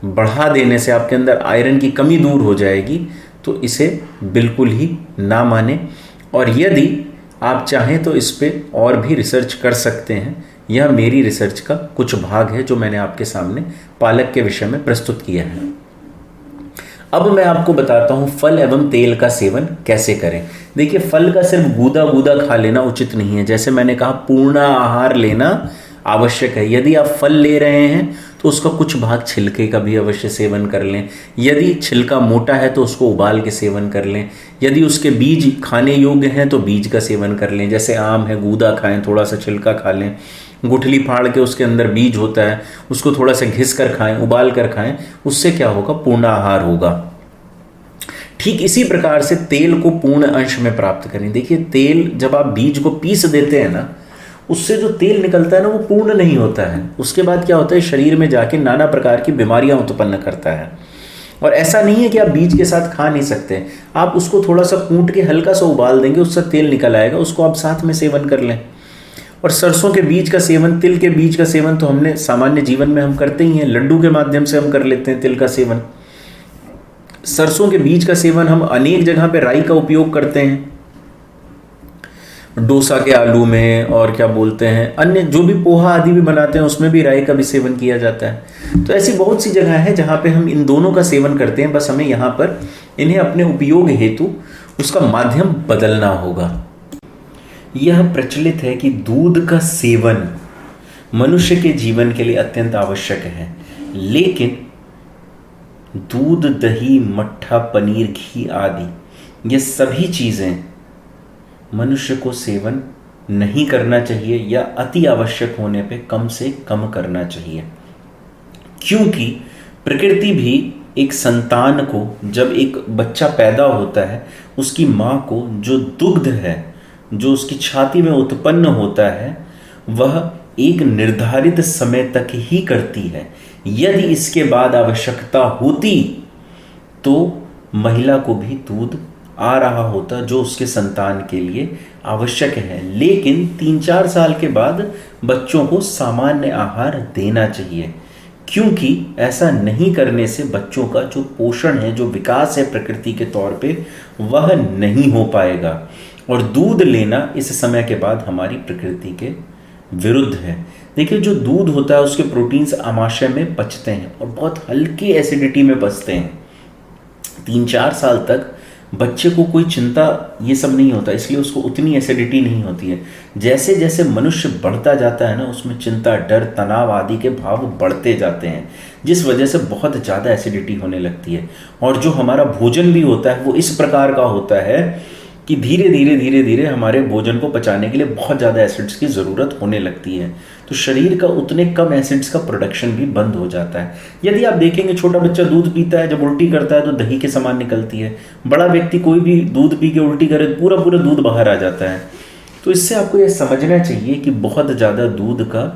बढ़ा देने से आपके अंदर आयरन की कमी दूर हो जाएगी, तो इसे बिल्कुल ही ना माने। और यदि आप चाहें तो इस पे और भी रिसर्च कर सकते हैं। यह मेरी रिसर्च का कुछ भाग है जो मैंने आपके सामने पालक के विषय में प्रस्तुत किया है। अब मैं आपको बताता हूँ फल एवं तेल का सेवन कैसे करें। देखिए, फल का सिर्फ गूदा गूदा खा लेना उचित नहीं है। जैसे मैंने कहा, पूर्ण आहार लेना आवश्यक है। यदि आप फल ले रहे हैं तो उसका कुछ भाग छिलके का भी अवश्य सेवन कर लें। यदि छिलका मोटा है तो उसको उबाल के सेवन कर लें। यदि उसके बीज खाने योग्य हैं तो बीज का सेवन कर लें। जैसे आम है, गूदा खाएं, थोड़ा सा छिलका खा लें। गुठली फाड़ के उसके अंदर बीज होता है, उसको थोड़ा सा घिस कर खाएं, उबाल कर खाएं। उससे क्या होगा, पूर्ण आहार होगा। ठीक इसी प्रकार से तेल को पूर्ण अंश में प्राप्त करें। देखिए, तेल जब आप बीज को पीस देते हैं ना, उससे जो तेल निकलता है ना, वो पूर्ण नहीं होता है। उसके बाद क्या होता है, शरीर में जाके नाना प्रकार की बीमारियां उत्पन्न करता है। और ऐसा नहीं है कि आप बीज के साथ खा नहीं सकते, आप उसको थोड़ा सा कूट के हल्का सा उबाल देंगे, उससे तेल निकल आएगा, उसको आप साथ में सेवन कर लें। और सरसों के बीज का सेवन, तिल के बीज का सेवन तो हमने सामान्य जीवन में हम करते ही हैं। लड्डू के माध्यम से हम कर लेते हैं तिल का सेवन। सरसों के बीज का सेवन हम अनेक जगह पे राई का उपयोग करते हैं, डोसा के आलू में, और क्या बोलते हैं, अन्य जो भी पोहा आदि भी बनाते हैं उसमें भी राई का भी सेवन किया जाता है। तो ऐसी बहुत सी जगह है जहाँ पे हम इन दोनों का सेवन करते हैं। बस हमें यहाँ पर इन्हें अपने उपयोग हेतु उसका माध्यम बदलना होगा। यह प्रचलित है कि दूध का सेवन मनुष्य के जीवन के लिए अत्यंत आवश्यक है, लेकिन दूध, दही, मट्ठा, पनीर, घी आदि ये सभी चीज़ें मनुष्य को सेवन नहीं करना चाहिए, या अति आवश्यक होने पे कम से कम करना चाहिए। क्योंकि प्रकृति भी एक संतान को, जब एक बच्चा पैदा होता है, उसकी माँ को जो दुग्ध है जो उसकी छाती में उत्पन्न होता है वह एक निर्धारित समय तक ही करती है। यदि इसके बाद आवश्यकता होती तो महिला को भी दूध आ रहा होता जो उसके संतान के लिए आवश्यक है। लेकिन 3-4 साल के बाद बच्चों को सामान्य आहार देना चाहिए, क्योंकि ऐसा नहीं करने से बच्चों का जो पोषण है, जो विकास है प्रकृति के तौर पे, वह नहीं हो पाएगा। और दूध लेना इस समय के बाद हमारी प्रकृति के विरुद्ध है। देखिए, जो दूध होता है उसके प्रोटीन्स आमाशय में पचते हैं और बहुत हल्की एसिडिटी में पचते हैं। 3-4 साल तक बच्चे को कोई चिंता ये सब नहीं होता, इसलिए उसको उतनी एसिडिटी नहीं होती है। जैसे जैसे मनुष्य बढ़ता जाता है ना, उसमें चिंता, डर, तनाव आदि के भाव बढ़ते जाते हैं, जिस वजह से बहुत ज़्यादा एसिडिटी होने लगती है। और जो हमारा भोजन भी होता है वो इस प्रकार का होता है कि धीरे धीरे हमारे भोजन को पचाने के लिए बहुत ज़्यादा एसिड्स की ज़रूरत होने लगती है, तो शरीर का उतने कम एसिड्स का प्रोडक्शन भी बंद हो जाता है। यदि आप देखेंगे, छोटा बच्चा दूध पीता है, जब उल्टी करता है तो दही के समान निकलती है। बड़ा व्यक्ति कोई भी दूध पी के उल्टी करे तो पूरा पूरा दूध बाहर आ जाता है। तो इससे आपको यह समझना चाहिए कि बहुत ज़्यादा दूध का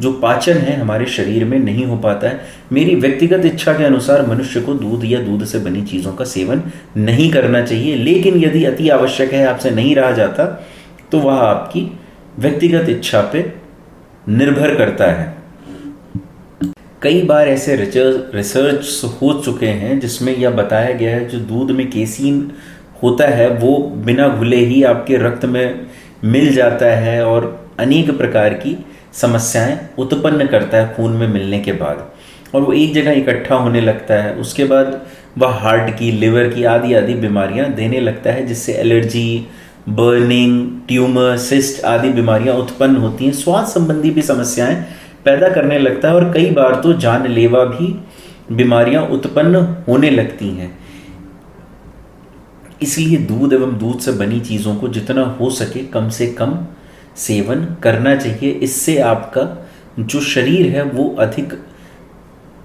जो पाचन है हमारे शरीर में नहीं हो पाता है। मेरी व्यक्तिगत इच्छा के अनुसार मनुष्य को दूध या दूध से बनी चीज़ों का सेवन नहीं करना चाहिए, लेकिन यदि अति आवश्यक है, आपसे नहीं रहा जाता, तो वह आपकी व्यक्तिगत इच्छा पे निर्भर करता है। कई बार ऐसे रिसर्च हो चुके हैं जिसमें यह बताया गया है जो दूध में केसीन होता है वो बिना घुले ही आपके रक्त में मिल जाता है और अनेक प्रकार की समस्याएं उत्पन्न करता है खून में मिलने के बाद, और वो एक जगह इकट्ठा होने लगता है। उसके बाद वह हार्ट की, लिवर की आदि आदि बीमारियां देने लगता है, जिससे एलर्जी, बर्निंग, ट्यूमर, सिस्ट आदि बीमारियां उत्पन्न होती हैं। स्वास्थ्य संबंधी भी समस्याएं पैदा करने लगता है और कई बार तो जानलेवा भी बीमारियां उत्पन्न होने लगती हैं। इसलिए दूध एवं दूध से बनी चीज़ों को जितना हो सके कम से कम सेवन करना चाहिए। इससे आपका जो शरीर है वो अधिक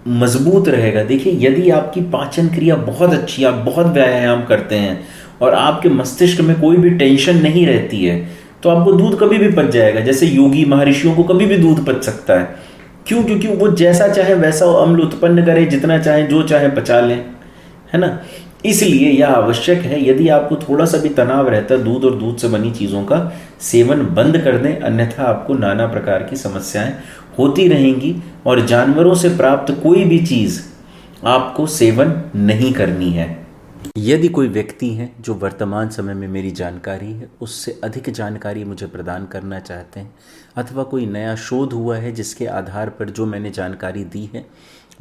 मजबूत रहेगा। देखिए, यदि आपकी पाचन क्रिया बहुत अच्छी, आप बहुत व्यायाम करते हैं और आपके मस्तिष्क में कोई भी टेंशन नहीं रहती है, तो आपको दूध कभी भी पच जाएगा। जैसे योगी महर्षियों को कभी भी दूध पच सकता है। क्यों? क्योंकि वो जैसा चाहे वैसा अम्ल उत्पन्न करें, जितना चाहे जो चाहे पचा लें, है ना। इसलिए यह आवश्यक है, यदि आपको थोड़ा सा भी तनाव रहता है, दूध और दूध से बनी चीज़ों का सेवन बंद कर दें, अन्यथा आपको नाना प्रकार की समस्याएं होती रहेंगी और जानवरों से प्राप्त कोई भी चीज़ आपको सेवन नहीं करनी है। यदि कोई व्यक्ति है जो वर्तमान समय में मेरी जानकारी है उससे अधिक जानकारी मुझे प्रदान करना चाहते हैं, अथवा कोई नया शोध हुआ है जिसके आधार पर जो मैंने जानकारी दी है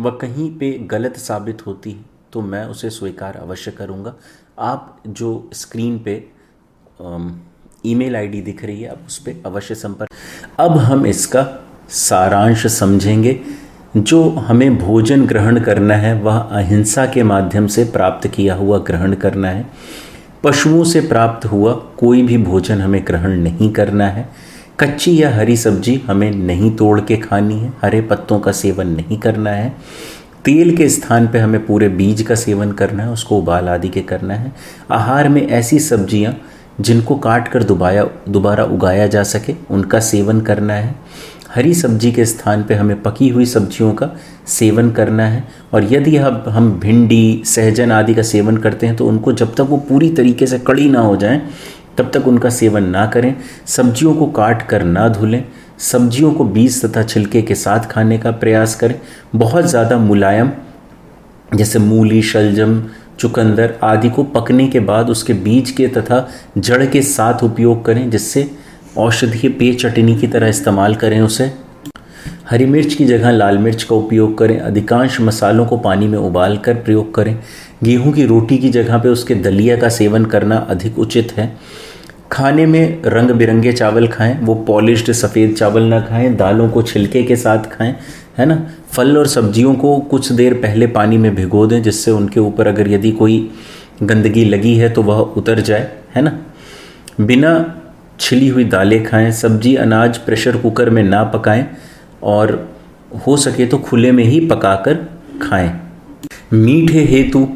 वह कहीं पे गलत साबित होती है, तो मैं उसे स्वीकार अवश्य करूँगा। आप जो स्क्रीन पे ईमेल आईडी दिख रही है, आप उस पर अवश्य संपर्क। अब हम इसका सारांश समझेंगे। जो हमें भोजन ग्रहण करना है वह अहिंसा के माध्यम से प्राप्त किया हुआ ग्रहण करना है। पशुओं से प्राप्त हुआ कोई भी भोजन हमें ग्रहण नहीं करना है। कच्ची या हरी सब्जी हमें नहीं तोड़ के खानी है। हरे पत्तों का सेवन नहीं करना है। तेल के स्थान पे हमें पूरे बीज का सेवन करना है, उसको उबाल आदि के करना है। आहार में ऐसी सब्जियां जिनको काट कर दोबारा उगाया जा सके उनका सेवन करना है। हरी सब्जी के स्थान पे हमें पकी हुई सब्जियों का सेवन करना है। और यदि हम भिंडी, सहजन आदि का सेवन करते हैं तो उनको जब तक वो पूरी तरीके से कड़ी ना हो जाएं तब तक उनका सेवन ना करें। सब्जियों को काट कर ना धुलें। सब्जियों को बीज तथा छिलके के साथ खाने का प्रयास करें। बहुत ज़्यादा मुलायम जैसे मूली, शलजम, चुकंदर आदि को पकने के बाद उसके बीज के तथा जड़ के साथ उपयोग करें, जिससे औषधीय पेय चटनी की तरह इस्तेमाल करें उसे। हरी मिर्च की जगह लाल मिर्च का उपयोग करें। अधिकांश मसालों को पानी में उबाल कर प्रयोग करें। गेहूं की रोटी की जगह पे उसके दलिया का सेवन करना अधिक उचित है। खाने में रंग बिरंगे चावल खाएं, वो पॉलिश्ड सफ़ेद चावल ना खाएं। दालों को छिलके के साथ खाएं, है ना। फल और सब्जियों को कुछ देर पहले पानी में भिगो दें, जिससे उनके ऊपर अगर यदि कोई गंदगी लगी है तो वह उतर जाए, है ना। बिना छिली हुई दालें खाएं। सब्जी अनाज प्रेशर कुकर में ना पकाएं और हो सके तो खुले में ही पकाकर खाएं। मीठे हेतु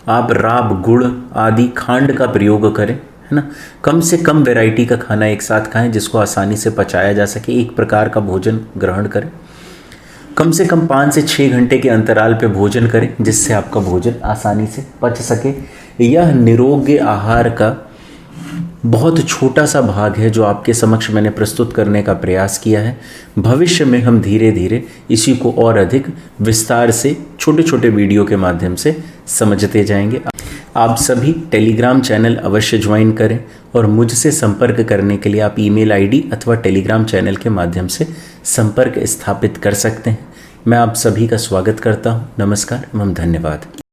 आप राब, गुड़ आदि खांड का प्रयोग करें, है ना। कम से कम वैरायटी का खाना एक साथ खाएं जिसको आसानी से पचाया जा सके। एक प्रकार का भोजन ग्रहण करें। कम से कम 5 से 6 घंटे के अंतराल पे भोजन करें जिससे आपका भोजन आसानी से पच सके। यह निरोग्य आहार का बहुत छोटा सा भाग है जो आपके समक्ष मैंने प्रस्तुत करने का प्रयास किया है। भविष्य में हम धीरे धीरे इसी को और अधिक विस्तार से छोटे छोटे वीडियो के माध्यम से समझते जाएंगे। आप सभी टेलीग्राम चैनल अवश्य ज्वाइन करें और मुझसे संपर्क करने के लिए आप ईमेल आईडी अथवा टेलीग्राम चैनल के माध्यम से संपर्क स्थापित कर सकते हैं। मैं आप सभी का स्वागत करता हूँ। नमस्कार एवं धन्यवाद।